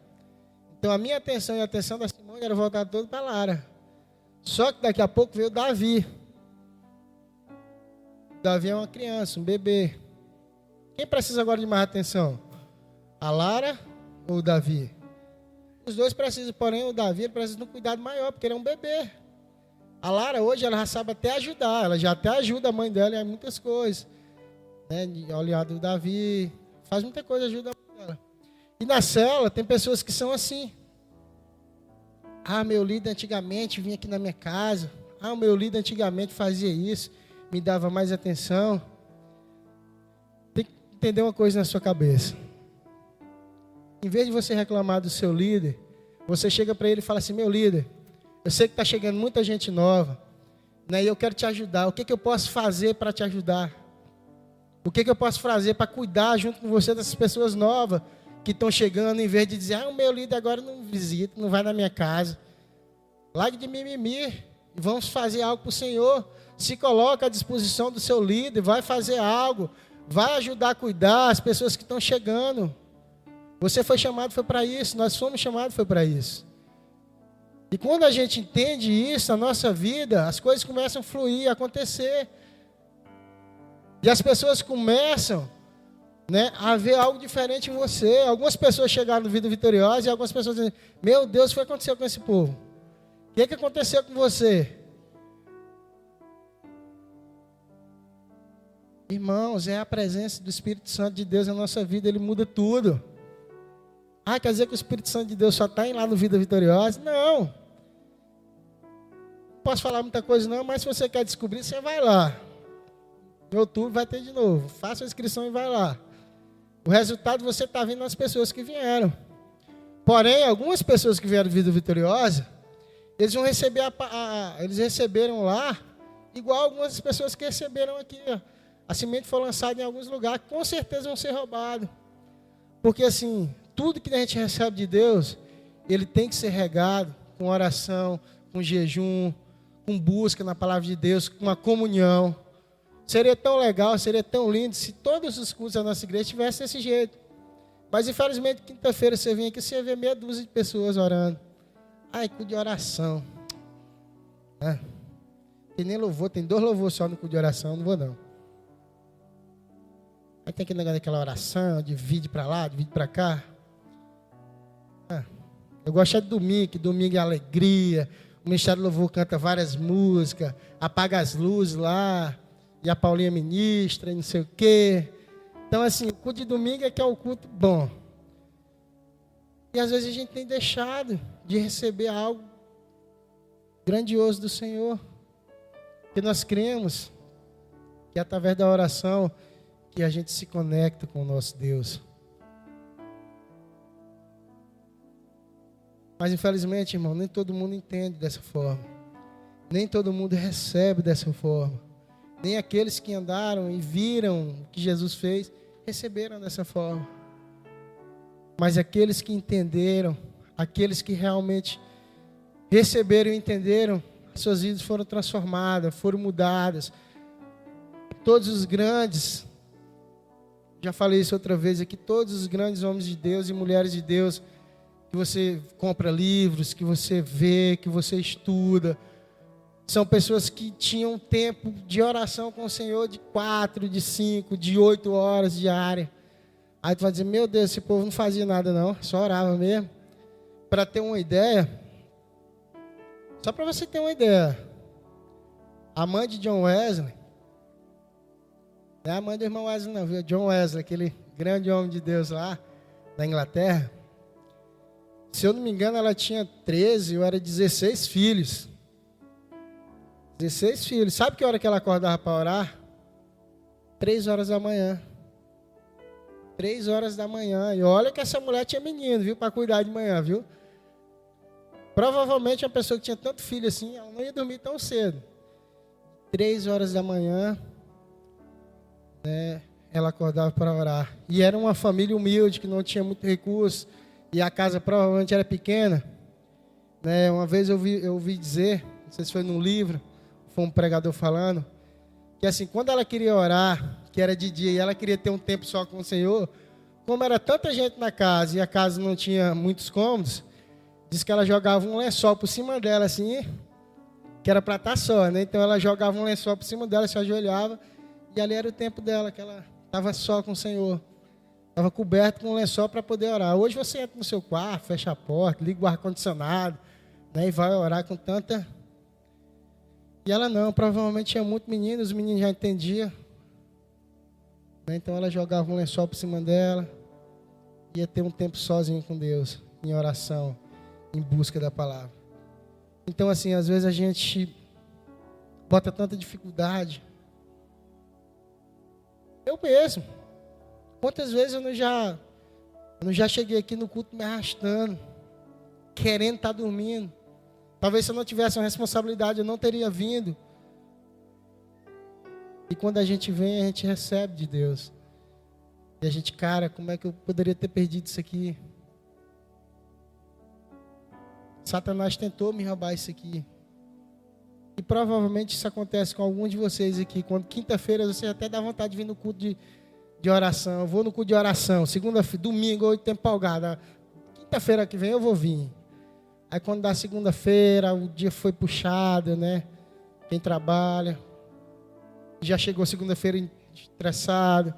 Então a minha atenção e a atenção da Simone era voltada toda para a Lara. Só que daqui a pouco veio o Davi. O Davi é uma criança, um bebê. Quem precisa agora de mais atenção? A Lara ou o Davi? Os dois precisam, porém o Davi ele precisa de um cuidado maior, porque ele é um bebê. A Lara hoje ela já sabe até ajudar, ela já até ajuda a mãe dela em muitas coisas. Olhar do Davi, faz muita coisa, ajuda a mãe dela. E na célula tem pessoas que são assim. Meu líder antigamente vinha aqui na minha casa. O meu líder antigamente fazia isso, me dava mais atenção. Tem que entender uma coisa na sua cabeça. Em vez de você reclamar do seu líder, você chega para ele e fala assim: meu líder, eu sei que está chegando muita gente nova, e eu quero te ajudar. O que eu posso fazer para te ajudar? O que eu posso fazer para cuidar junto com você dessas pessoas novas que estão chegando, em vez de dizer: o meu líder agora não visita, não vai na minha casa. Largue de mimimi e vamos fazer algo para o Senhor. Se coloca à disposição do seu líder, vai fazer algo, vai ajudar a cuidar as pessoas que estão chegando. Você foi chamado, foi para isso. Nós fomos chamados, foi para isso. E quando a gente entende isso, a nossa vida, as coisas começam a fluir, a acontecer. E as pessoas começam, né, a ver algo diferente em você. Algumas pessoas chegaram no Vida Vitoriosa e algumas pessoas dizem, meu Deus, o que aconteceu com esse povo? O que aconteceu com você? Irmãos, é a presença do Espírito Santo de Deus na nossa vida, ele muda tudo. Ah, quer dizer que o Espírito Santo de Deus só está lá no Vida Vitoriosa? Não. Não posso falar muita coisa não, mas se você quer descobrir, você vai lá. Em outubro vai ter de novo. Faça a inscrição e vai lá. O resultado você está vendo nas pessoas que vieram. Porém, algumas pessoas que vieram do Vida Vitoriosa, eles vão receber eles receberam lá, igual algumas pessoas que receberam aqui. A semente foi lançada em alguns lugares, com certeza vão ser roubados. Porque assim, tudo que a gente recebe de Deus, ele tem que ser regado com oração, com jejum, com busca na palavra de Deus, com uma comunhão. Seria tão legal, seria tão lindo se todos os cultos da nossa igreja tivessem desse jeito. Mas infelizmente, quinta-feira você vem aqui, você vê meia dúzia de pessoas orando. Ai, culto de oração. Tem nem louvor, tem 2 louvores só no culto de oração, não vou não. Aí tem aquele negócio daquela oração, de vídeo para lá, de vídeo para cá. Eu gosto de domingo, que domingo é alegria. O Ministério do Louvor canta várias músicas, apaga as luzes lá, e a Paulinha ministra, e não sei o quê. Então, assim, o culto de domingo é que é o culto bom. E às vezes a gente tem deixado de receber algo grandioso do Senhor. Porque nós cremos que é através da oração que a gente se conecta com o nosso Deus. Mas infelizmente, irmão, nem todo mundo entende dessa forma. Nem todo mundo recebe dessa forma. Nem aqueles que andaram e viram o que Jesus fez, receberam dessa forma. Mas aqueles que entenderam, aqueles que realmente receberam e entenderam, suas vidas foram transformadas, foram mudadas. Todos os grandes, já falei isso outra vez aqui, todos os grandes homens de Deus e mulheres de Deus, que você compra livros, que você vê, que você estuda, são pessoas que tinham tempo de oração com o Senhor de 4, de 5, de 8 horas diária. Aí tu vai dizer, meu Deus, esse povo não fazia nada não, só orava mesmo. Para ter uma ideia, só para você ter uma ideia, a mãe de John Wesley, não é a mãe do irmão Wesley não, viu? John Wesley, aquele grande homem de Deus lá, da Inglaterra. Se eu não me engano, ela tinha 13, ou era 16 filhos. 16 filhos. Sabe que hora que ela acordava para orar? 3 horas da manhã. 3 horas da manhã. E olha que essa mulher tinha menino, viu? Para cuidar de manhã, viu? Provavelmente uma pessoa que tinha tanto filho assim, ela não ia dormir tão cedo. 3 horas da manhã, né, ela acordava para orar. E era uma família humilde, que não tinha muito recurso. E a casa provavelmente era pequena. Né? Uma vez eu ouvi dizer, não sei se foi num livro, foi um pregador falando, que assim, quando ela queria orar, que era de dia, e ela queria ter um tempo só com o Senhor, como era tanta gente na casa, e a casa não tinha muitos cômodos, diz que ela jogava um lençol por cima dela, assim, que era para estar só, né? Então ela jogava um lençol por cima dela, se ajoelhava, e ali era o tempo dela, que ela estava só com o Senhor. Estava coberto com um lençol para poder orar. Hoje você entra no seu quarto, fecha a porta, liga o ar-condicionado, né, e vai orar com tanta... E ela não, provavelmente tinha muito menino, os meninos já entendiam. Né, então ela jogava um lençol por cima dela, ia ter um tempo sozinho com Deus, em oração, em busca da palavra. Então assim, às vezes a gente bota tanta dificuldade. Eu mesmo. Quantas vezes eu não já cheguei aqui no culto me arrastando, querendo estar dormindo. Talvez se eu não tivesse uma responsabilidade, eu não teria vindo. E quando a gente vem, a gente recebe de Deus. E a gente, cara, como é que eu poderia ter perdido isso aqui? Satanás tentou me roubar isso aqui. E provavelmente isso acontece com algum de vocês aqui. Quando quinta-feira você até dá vontade de vir no culto de oração. Eu vou no culto de oração. Segunda-feira, domingo, eu estou empolgado. Quinta-feira que vem eu vou vir. Aí quando dá segunda-feira, o dia foi puxado, né? Quem trabalha. Já chegou segunda-feira estressado.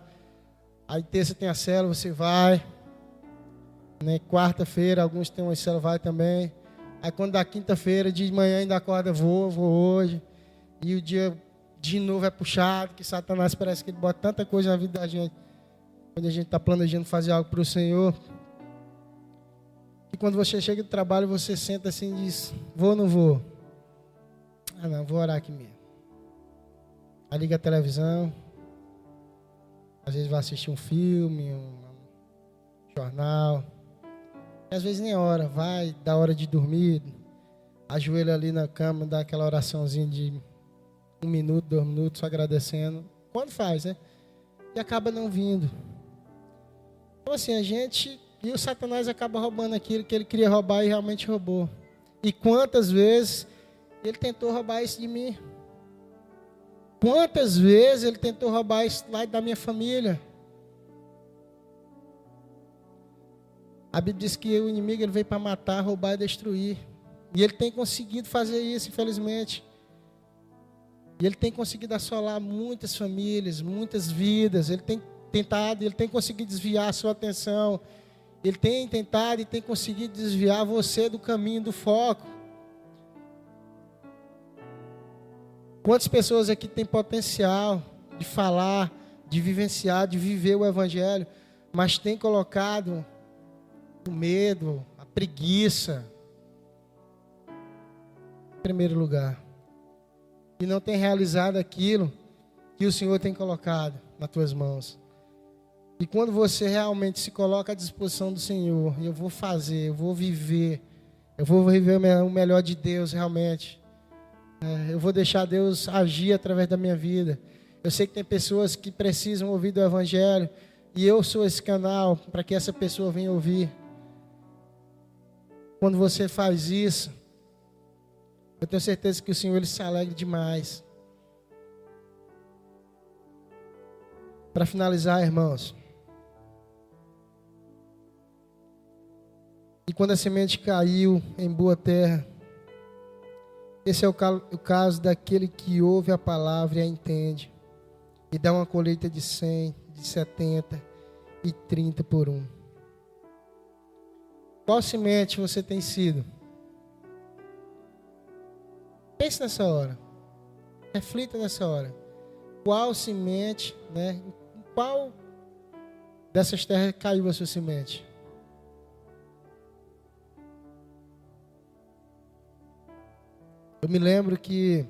Aí terça tem a célula, você vai. Né? Quarta-feira, alguns têm uma célula, vai também. Aí quando dá quinta-feira, de manhã ainda acorda, vou hoje. E o dia de novo é puxado, que Satanás parece que ele bota tanta coisa na vida da gente. Quando a gente está planejando fazer algo para o Senhor. E quando você chega do trabalho, você senta assim e diz, vou ou não vou? Ah não, vou orar aqui mesmo. Aí liga a televisão. Às vezes vai assistir um filme, um jornal. E às vezes nem hora, vai, dá hora de dormir. Ajoelha ali na cama, dá aquela oraçãozinha de 1 minuto, 2 minutos, só agradecendo. Quando faz, né? E acaba não vindo. Então assim, a gente... E o Satanás acaba roubando aquilo que ele queria roubar e realmente roubou. E quantas vezes ele tentou roubar isso de mim? Quantas vezes ele tentou roubar isso lá da minha família? A Bíblia diz que o inimigo ele veio para matar, roubar e destruir. E ele tem conseguido fazer isso, infelizmente. E ele tem conseguido assolar muitas famílias, muitas vidas. Ele tem tentado, ele tem conseguido desviar a sua atenção. Ele tem tentado e tem conseguido desviar você do caminho, do foco. Quantas pessoas aqui têm potencial de falar, de vivenciar, de viver o Evangelho, mas têm colocado o medo, a preguiça em primeiro lugar. E não tem realizado aquilo que o Senhor tem colocado nas tuas mãos. E quando você realmente se coloca à disposição do Senhor, eu vou fazer, eu vou viver o melhor de Deus realmente. Eu vou deixar Deus agir através da minha vida. Eu sei que tem pessoas que precisam ouvir do Evangelho, e eu sou esse canal para que essa pessoa venha ouvir. Quando você faz isso, eu tenho certeza que o Senhor ele se alegra demais. Para finalizar, irmãos, e quando a semente caiu em boa terra, esse é o caso daquele que ouve a palavra e a entende, e dá uma colheita de 100, de 70 e 30 por 1. Qual semente você tem sido? Pense nessa hora. Reflita nessa hora. Qual semente, né? Em qual dessas terras caiu a sua semente? Eu me lembro que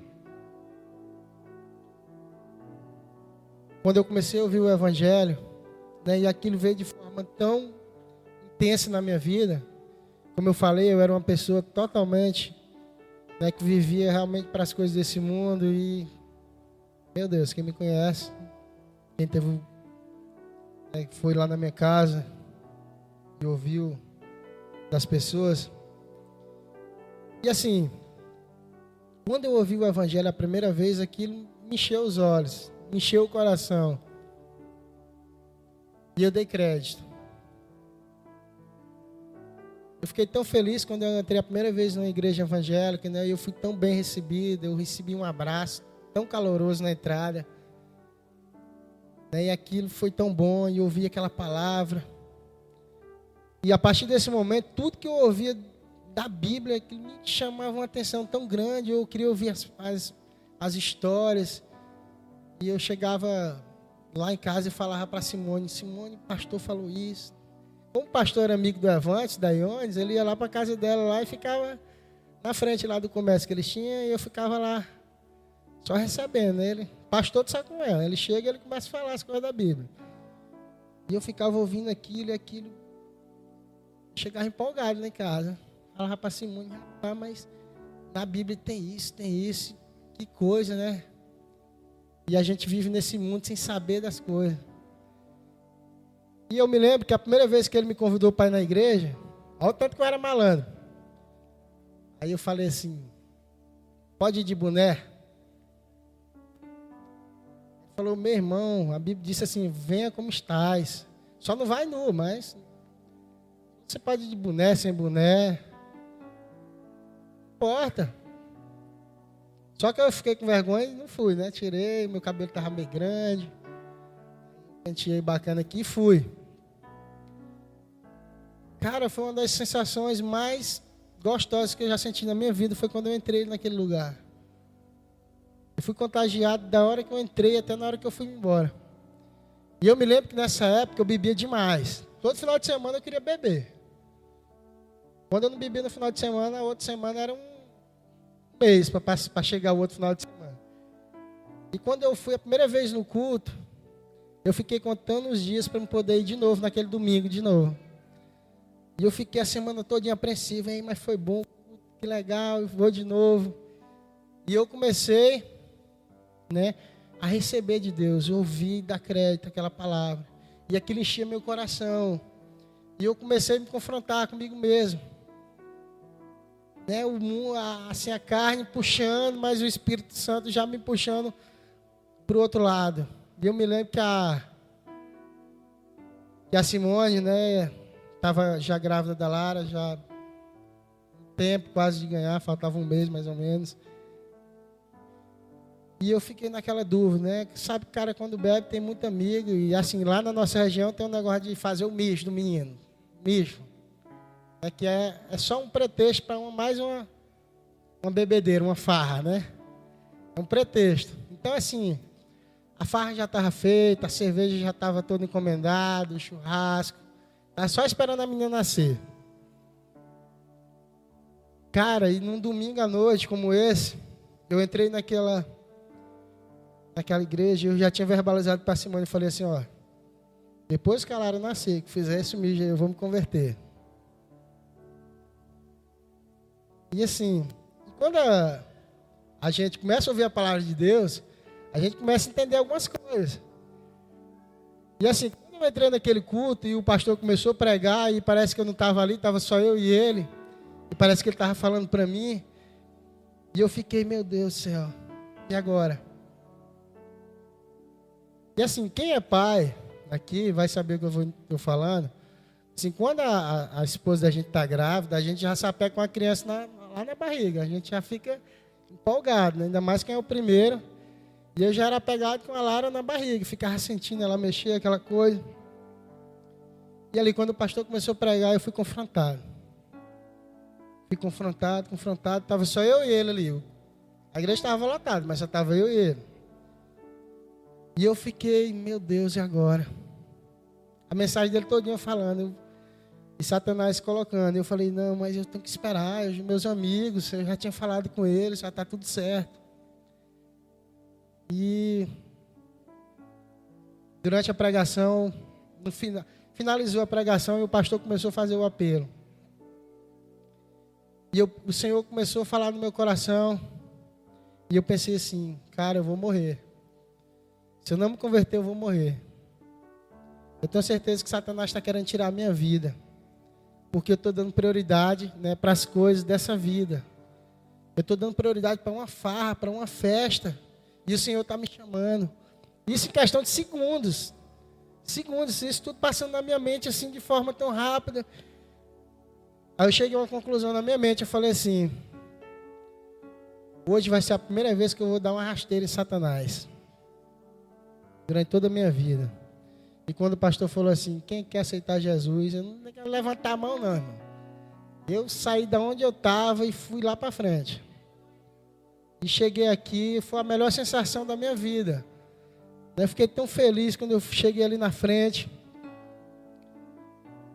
quando eu comecei a ouvir o Evangelho, né, e aquilo veio de forma tão intensa na minha vida, como eu falei, eu era uma pessoa totalmente, né, que vivia realmente para as coisas desse mundo e, meu Deus, quem me conhece, quem teve, né, foi lá na minha casa e ouviu das pessoas, e assim, quando eu ouvi o Evangelho a primeira vez, aquilo me encheu os olhos, me encheu o coração. E eu dei crédito. Eu fiquei tão feliz quando eu entrei a primeira vez numa igreja evangélica, né? Eu fui tão bem recebido, eu recebi um abraço tão caloroso na entrada. Né? E aquilo foi tão bom, e eu ouvi aquela palavra. E a partir desse momento, tudo que eu ouvia da Bíblia, que me chamava uma atenção tão grande, eu queria ouvir as histórias, e eu chegava lá em casa e falava para Simone, o pastor falou isso. Como o pastor era amigo do Evantes, da Iones, ele ia lá para a casa dela lá e ficava na frente lá do comércio que eles tinham, e eu ficava lá, só recebendo ele. Pastor de saco com ela, ele chega e ele começa a falar as coisas da Bíblia. E eu ficava ouvindo aquilo e aquilo, chegava empolgado lá em casa. Falava para Simone, rapaz, mas na Bíblia tem isso, que coisa, né? E a gente vive nesse mundo sem saber das coisas. E eu me lembro que a primeira vez que ele me convidou para ir na igreja, olha o tanto que eu era malandro. Aí eu falei assim, pode ir de boné? Ele falou, meu irmão, a Bíblia disse assim, venha como estás. Só não vai nu, mas você pode ir de boné, sem boné. importa. Só que eu fiquei com vergonha e não fui, né? Tirei, meu cabelo estava meio grande. Penteei bacana aqui e fui. Cara, foi uma das sensações mais gostosas que eu já senti na minha vida, foi quando eu entrei naquele lugar. Eu fui contagiado da hora que eu entrei até na hora que eu fui embora. E eu me lembro que nessa época eu bebia demais. Todo final de semana eu queria beber. Quando eu não bebia no final de semana, a outra semana era um mês para chegar o outro final de semana. E quando eu fui a primeira vez no culto, eu fiquei contando os dias para eu poder ir de novo, naquele domingo de novo. E eu fiquei a semana toda apreensivo, hein, mas foi bom, que legal, eu vou de novo. E eu comecei, né, a receber de Deus, eu ouvi dar crédito àquela palavra. E aquilo enchia meu coração. E eu comecei a me confrontar comigo mesmo. Né, assim, a carne puxando, mas o Espírito Santo já me puxando para o outro lado. E eu me lembro que a Simone, né, estava já grávida da Lara, já um tempo quase de ganhar, faltava um mês mais ou menos. E eu fiquei naquela dúvida, né? Sabe, cara, quando bebe tem muito amigo. E assim, lá na nossa região tem um negócio de fazer o mijo do menino. Mijo. É que é só um pretexto para mais uma bebedeira, uma farra, né? É um pretexto. Então, assim, a farra já estava feita, a cerveja já estava toda encomendada, o churrasco. Estava só esperando a menina nascer. Cara, e num domingo à noite como esse, eu entrei naquela igreja, eu já tinha verbalizado para a Simone e falei assim, ó, depois que a Lara nascer, que fizer esse mijo aí, eu vou me converter. E assim, quando a gente começa a ouvir a palavra de Deus, a gente começa a entender algumas coisas. E assim, quando eu entrei naquele culto e o pastor começou a pregar e parece que eu não estava ali, estava só eu e ele, e parece que ele estava falando para mim, e eu fiquei, meu Deus do céu, e agora? E assim, quem é pai aqui vai saber o que eu estou falando. Assim, quando a esposa da gente está grávida, a gente já se apega com a criança lá na barriga. A gente já fica empolgado, né? Ainda mais quem é o primeiro. E eu já era apegado com a Lara na barriga. Ficava sentindo ela mexer, aquela coisa. E ali, quando o pastor começou a pregar, eu fui confrontado. Fui confrontado. Estava só eu e ele ali. A igreja estava lotada, mas só estava eu e ele. E eu fiquei, meu Deus, e agora? A mensagem dele todinha falando, e Satanás colocando. Eu falei, não, mas eu tenho que esperar, meus amigos, eu já tinha falado com eles, já está tudo certo. E durante a pregação, no final, finalizou a pregação e o pastor começou a fazer o apelo. E o Senhor começou a falar no meu coração, e eu pensei assim, cara, eu vou morrer. Se eu não me converter, eu vou morrer. Eu tenho certeza que Satanás está querendo tirar a minha vida. Porque eu estou dando prioridade, né, para as coisas dessa vida. Eu estou dando prioridade para uma farra, para uma festa. E o Senhor está me chamando. Isso em questão de segundos. Segundos, isso tudo passando na minha mente assim de forma tão rápida. Aí eu cheguei a uma conclusão na minha mente. Eu falei assim, hoje vai ser a primeira vez que eu vou dar uma rasteira em Satanás. Durante toda a minha vida. E quando o pastor falou assim, quem quer aceitar Jesus, eu não quero levantar a mão não, irmão. Eu saí da onde eu estava e fui lá para frente. E cheguei aqui, foi a melhor sensação da minha vida. Eu fiquei tão feliz quando eu cheguei ali na frente.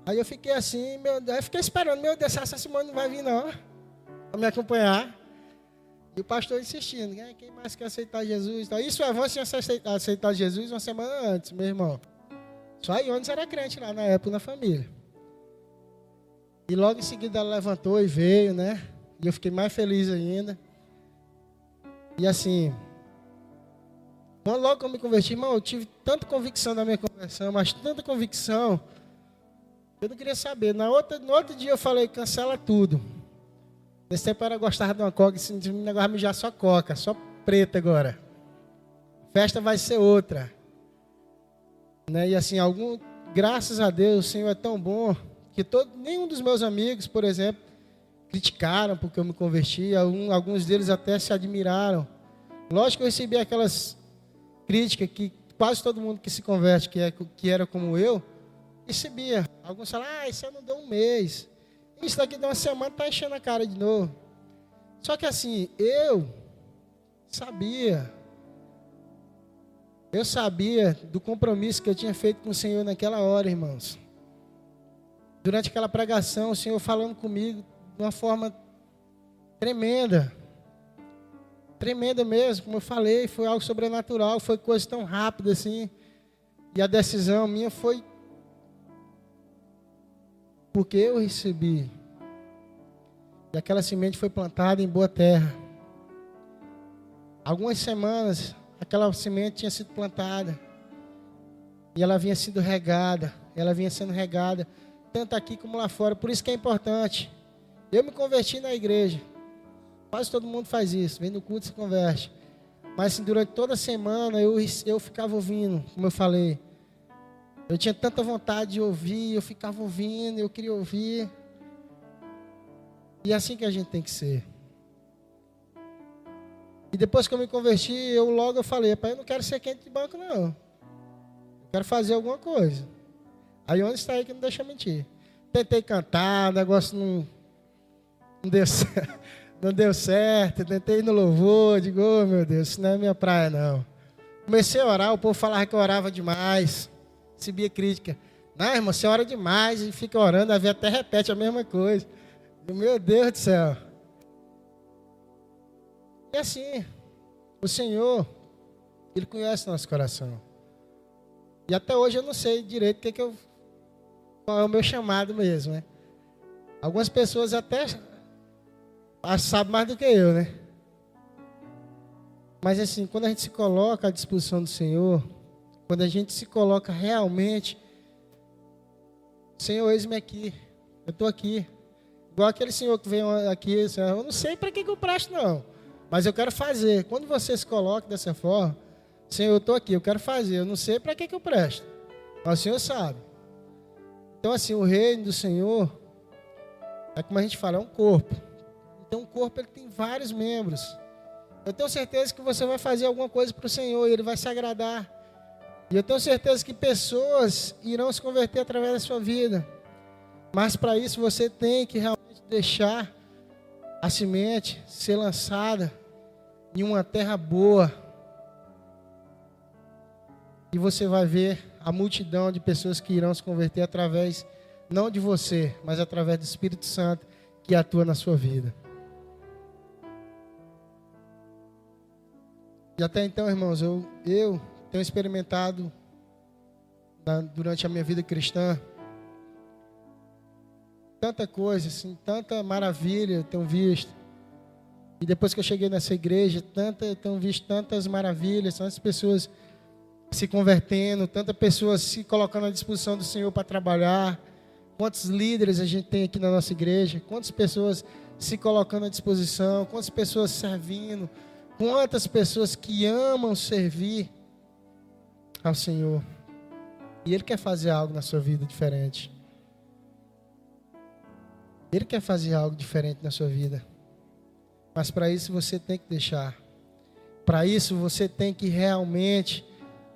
Aí eu fiquei assim, eu fiquei esperando, meu Deus, essa Simone não vai vir não, para me acompanhar. E o pastor insistindo, quem mais quer aceitar Jesus? Então, isso é avanço em aceitar Jesus uma semana antes, meu irmão. Só aí onde era crente lá na época, na família. E logo em seguida ela levantou e veio, né? E eu fiquei mais feliz ainda. E assim, quando logo que eu me converti, irmão, eu tive tanta convicção na minha conversão, mas tanta convicção, eu não queria saber. No outro dia eu falei, cancela tudo. Nesse tempo eu gostava de uma coca, esse negócio me já só coca, só preta agora. A festa vai ser outra. Né? E assim, graças a Deus, o Senhor é tão bom, que nenhum dos meus amigos, por exemplo, criticaram porque eu me converti, alguns deles até se admiraram. Lógico que eu recebi aquelas críticas que quase todo mundo que se converte, que era como eu, recebia. Alguns falaram, isso aí não deu um mês. Isso daqui deu uma semana, tá enchendo a cara de novo. Só que assim, eu sabia do compromisso que eu tinha feito com o Senhor naquela hora, irmãos. Durante aquela pregação, o Senhor falando comigo de uma forma tremenda. Tremenda mesmo, como eu falei, foi algo sobrenatural, foi coisa tão rápida assim. E a decisão minha foi porque eu recebi. E aquela semente foi plantada em boa terra. Algumas semanas, aquela semente tinha sido plantada. E ela vinha sendo regada. Ela vinha sendo regada, tanto aqui como lá fora. Por isso que é importante. Eu me converti na igreja. Quase todo mundo faz isso. Vem no culto e se converte. Mas assim, durante toda a semana eu ficava ouvindo, como eu falei. Eu tinha tanta vontade de ouvir, eu ficava ouvindo, eu queria ouvir. E é assim que a gente tem que ser. E depois que eu me converti, eu falei, pai, eu não quero ser quente de banco, não. Eu quero fazer alguma coisa. Aí onde está aí que não deixa mentir. Tentei cantar, o negócio não deu certo. Não deu certo, tentei ir no louvor, digo, oh, meu Deus, isso não é minha praia, não. Comecei a orar, o povo falava que eu orava demais. Recebia crítica. Não, irmão, você ora demais e fica orando, a vida até repete a mesma coisa. Meu Deus do céu. E assim, o Senhor, Ele conhece nosso coração. E até hoje eu não sei direito qual é o meu chamado mesmo, né? Algumas pessoas até sabem mais do que eu, né? Mas assim, quando a gente se coloca à disposição do Senhor, quando a gente se coloca realmente, Senhor, eis-me aqui, eu estou aqui. Igual aquele senhor que veio aqui, eu não sei para que eu presto não, mas eu quero fazer. Quando você se coloca dessa forma, Senhor, eu estou aqui, eu quero fazer, eu não sei para que eu presto, mas o Senhor sabe. Então assim, o reino do Senhor, é como a gente fala, é um corpo. Então o corpo ele tem vários membros. Eu tenho certeza que você vai fazer alguma coisa para o Senhor e Ele vai se agradar. E eu tenho certeza que pessoas irão se converter através da sua vida. Mas para isso você tem que realmente deixar a semente ser lançada em uma terra boa. E você vai ver a multidão de pessoas que irão se converter através, não de você, mas através do Espírito Santo que atua na sua vida. E até então, irmãos, eu tenho experimentado durante a minha vida cristã tanta coisa, assim, tanta maravilha eu tenho visto. E depois que eu cheguei nessa igreja, eu tenho visto tantas maravilhas, tantas pessoas se convertendo, tantas pessoas se colocando à disposição do Senhor para trabalhar. Quantos líderes a gente tem aqui na nossa igreja? Quantas pessoas se colocando à disposição? Quantas pessoas servindo? Quantas pessoas que amam servir ao Senhor. E Ele quer fazer algo na sua vida diferente. Ele quer fazer algo diferente na sua vida. Mas para isso você tem que deixar. Para isso você tem que realmente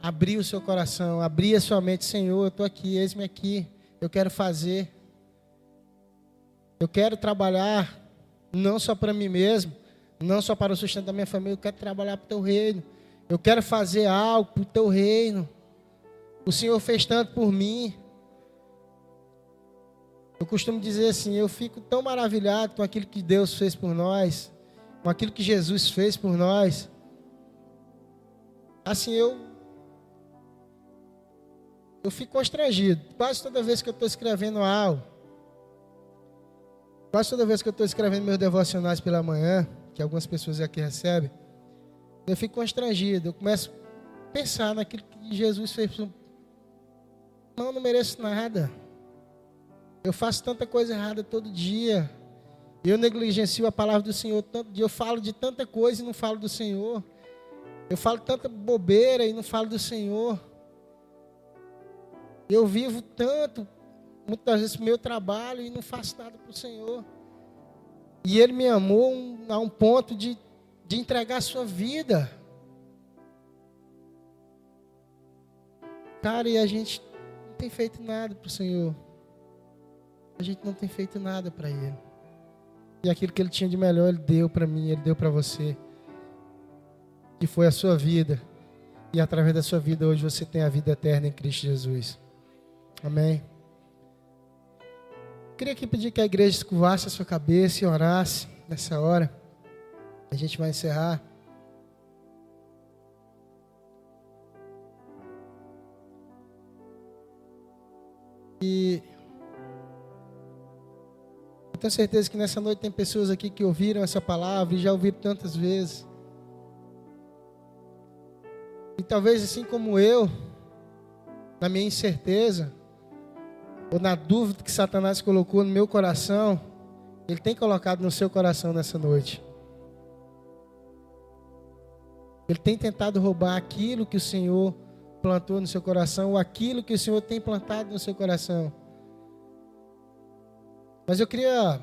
abrir o seu coração, abrir a sua mente. Senhor, eu estou aqui, eis-me aqui. Eu quero fazer. Eu quero trabalhar não só para mim mesmo, não só para o sustento da minha família. Eu quero trabalhar para o Teu reino. Eu quero fazer algo para o Teu reino. O Senhor fez tanto por mim. Eu costumo dizer assim, eu fico tão maravilhado com aquilo que Deus fez por nós, com aquilo que Jesus fez por nós. Assim, eu fico constrangido. Quase toda vez que eu estou escrevendo algo, quase toda vez que eu estou escrevendo meus devocionais pela manhã, que algumas pessoas aqui recebem, eu fico constrangido. Eu começo a pensar naquilo que Jesus fez. Não mereço nada. Eu faço tanta coisa errada todo dia. Eu negligencio a palavra do Senhor tanto dia. Eu falo de tanta coisa e não falo do Senhor. Eu falo tanta bobeira e não falo do Senhor. Eu vivo tanto, muitas vezes, o meu trabalho e não faço nada para o Senhor. E Ele me amou a um ponto de entregar a sua vida. Cara, e a gente não tem feito nada para o Senhor. A gente não tem feito nada para Ele. E aquilo que Ele tinha de melhor, Ele deu para mim, Ele deu para você. Que foi a sua vida. E através da sua vida, hoje você tem a vida eterna em Cristo Jesus. Amém. Queria aqui pedir que a igreja escovasse a sua cabeça e orasse nessa hora. A gente vai encerrar. E eu tenho certeza que nessa noite tem pessoas aqui que ouviram essa palavra e já ouviram tantas vezes. E talvez assim como eu, na minha incerteza, ou na dúvida que Satanás colocou no meu coração, ele tem colocado no seu coração nessa noite. Ele tem tentado roubar aquilo que o Senhor plantou no seu coração, ou aquilo que o Senhor tem plantado no seu coração. Mas eu queria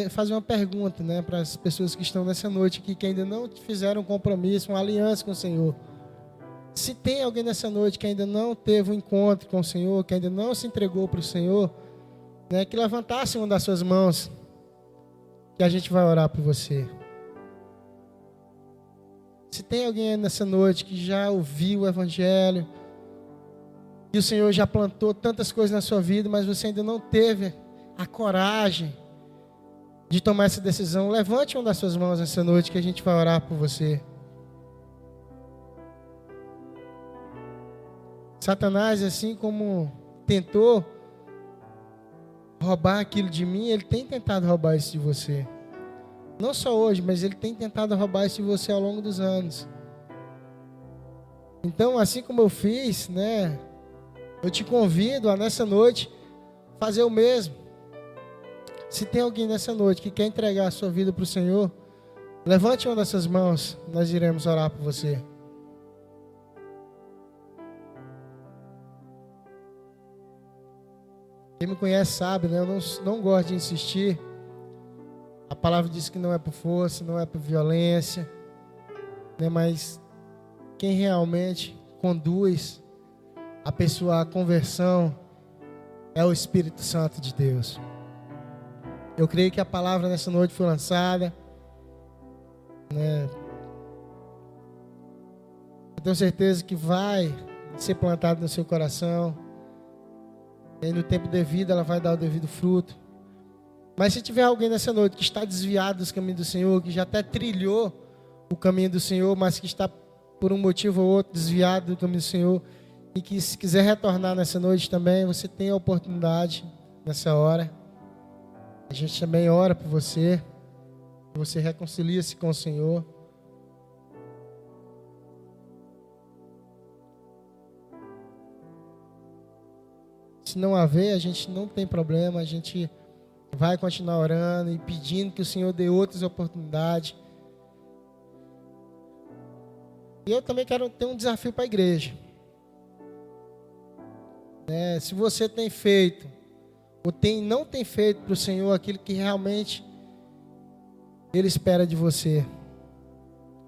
fazer uma pergunta, né, para as pessoas que estão nessa noite aqui, que ainda não fizeram um compromisso, uma aliança com o Senhor. Se tem alguém nessa noite que ainda não teve um encontro com o Senhor, que ainda não se entregou para o Senhor, né, que levantasse uma das suas mãos, que a gente vai orar por você. Se tem alguém nessa noite que já ouviu o Evangelho, que o Senhor já plantou tantas coisas na sua vida, mas você ainda não teve a coragem de tomar essa decisão, levante uma das suas mãos nessa noite que a gente vai orar por você. Satanás, assim como tentou roubar aquilo de mim, ele tem tentado roubar isso de você. Não só hoje, mas ele tem tentado roubar isso de você ao longo dos anos. Então, assim como eu fiz, né, eu te convido a nessa noite fazer o mesmo. Se tem alguém nessa noite que quer entregar a sua vida para o Senhor, levante uma dessas mãos, nós iremos orar por você. Quem me conhece sabe, né? Eu não gosto de insistir. A palavra diz que não é por força, não é por violência, né? Mas quem realmente conduz a pessoa à conversão é o Espírito Santo de Deus. Eu creio que a palavra nessa noite foi lançada, né? Eu tenho certeza que vai ser plantada no seu coração. E no tempo devido ela vai dar o devido fruto. Mas se tiver alguém nessa noite que está desviado dos caminhos do Senhor, que já até trilhou o caminho do Senhor, mas que está por um motivo ou outro desviado do caminho do Senhor, e que se quiser retornar nessa noite também, você tem a oportunidade nessa hora. A gente também ora por você, que você reconcilie-se com o Senhor. Se não haver, a gente não tem problema, a gente vai continuar orando e pedindo que o Senhor dê outras oportunidades. E eu também quero ter um desafio para a igreja. Se você tem feito, ou não tem feito para o Senhor aquilo que realmente Ele espera de você.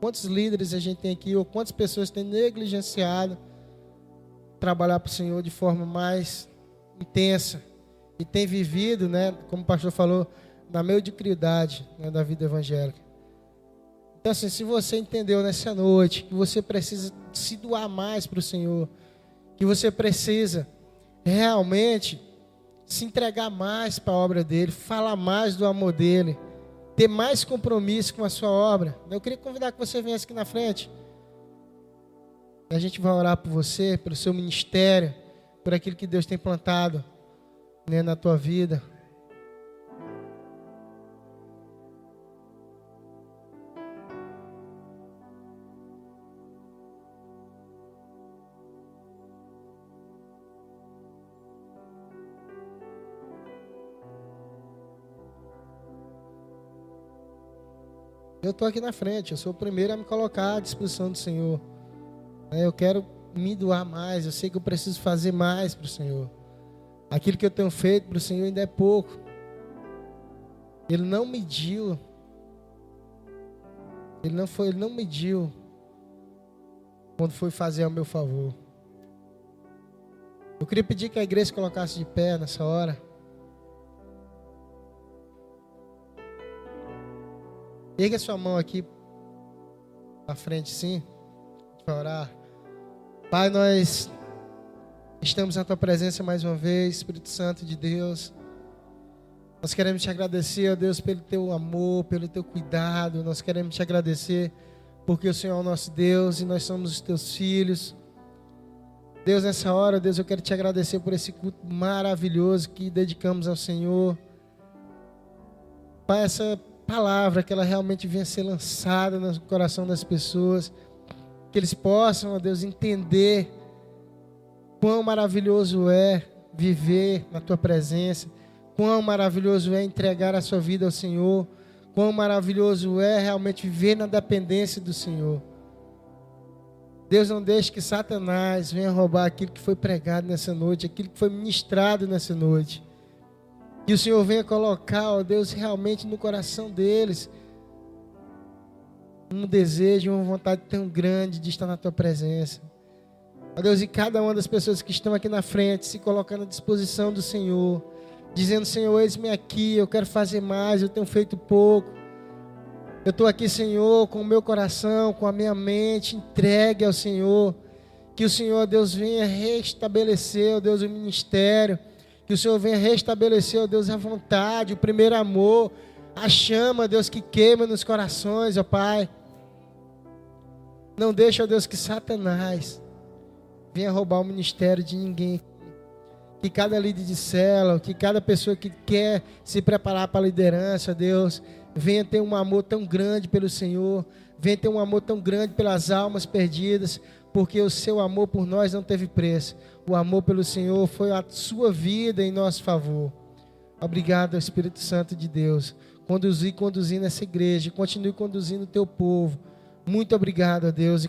Quantos líderes a gente tem aqui, ou quantas pessoas têm negligenciado trabalhar para o Senhor de forma mais intensa e tem vivido, né, como o pastor falou, na mediocridade, né, da vida evangélica. Então assim, se você entendeu nessa noite que você precisa se doar mais para o Senhor, que você precisa realmente se entregar mais para a obra dele, falar mais do amor dele, ter mais compromisso com a sua obra, eu queria convidar que você viesse aqui na frente. A gente vai orar por você, pelo seu ministério, por aquilo que Deus tem plantado, né, na tua vida. Eu estou aqui na frente, eu sou o primeiro a me colocar à disposição do Senhor. Eu quero me doar mais, eu sei que eu preciso fazer mais para o Senhor. Aquilo que eu tenho feito para o Senhor ainda é pouco. Ele não mediu. Ele não mediu quando foi fazer ao meu favor. Eu queria pedir que a igreja se colocasse de pé nessa hora. Erga sua mão aqui à frente, sim, para orar. Pai, nós estamos na Tua presença mais uma vez, Espírito Santo de Deus. Nós queremos te agradecer, ó Deus, pelo Teu amor, pelo Teu cuidado. Nós queremos te agradecer porque o Senhor é o nosso Deus e nós somos os Teus filhos. Deus, nessa hora, Deus, eu quero te agradecer por esse culto maravilhoso que dedicamos ao Senhor. Pai, essa palavra, que ela realmente venha ser lançada no coração das pessoas, que eles possam, ó Deus, entender quão maravilhoso é viver na Tua presença, quão maravilhoso é entregar a sua vida ao Senhor, quão maravilhoso é realmente viver na dependência do Senhor. Deus, não deixe que Satanás venha roubar aquilo que foi pregado nessa noite, aquilo que foi ministrado nessa noite. Que o Senhor venha colocar, ó Deus, realmente no coração deles um desejo, uma vontade tão grande de estar na Tua presença. Ó Deus, e cada uma das pessoas que estão aqui na frente, se colocando à disposição do Senhor, dizendo: Senhor, eis-me aqui, eu quero fazer mais, eu tenho feito pouco. Eu estou aqui, Senhor, com o meu coração, com a minha mente entregue ao Senhor. Que o Senhor, Deus, venha restabelecer, ó Deus, o ministério. Que o Senhor venha restabelecer, ó Deus, a vontade, o primeiro amor, a chama, Deus, que queima nos corações, ó Pai. Não deixa, ó Deus, que Satanás venha roubar o ministério de ninguém. Que cada líder de célula, que cada pessoa que quer se preparar para a liderança, Deus, venha ter um amor tão grande pelo Senhor, venha ter um amor tão grande pelas almas perdidas, porque o seu amor por nós não teve preço. O amor pelo Senhor foi a sua vida em nosso favor. Obrigado, Espírito Santo de Deus. Conduzindo essa igreja, continue conduzindo o teu povo. Muito obrigado, a Deus, e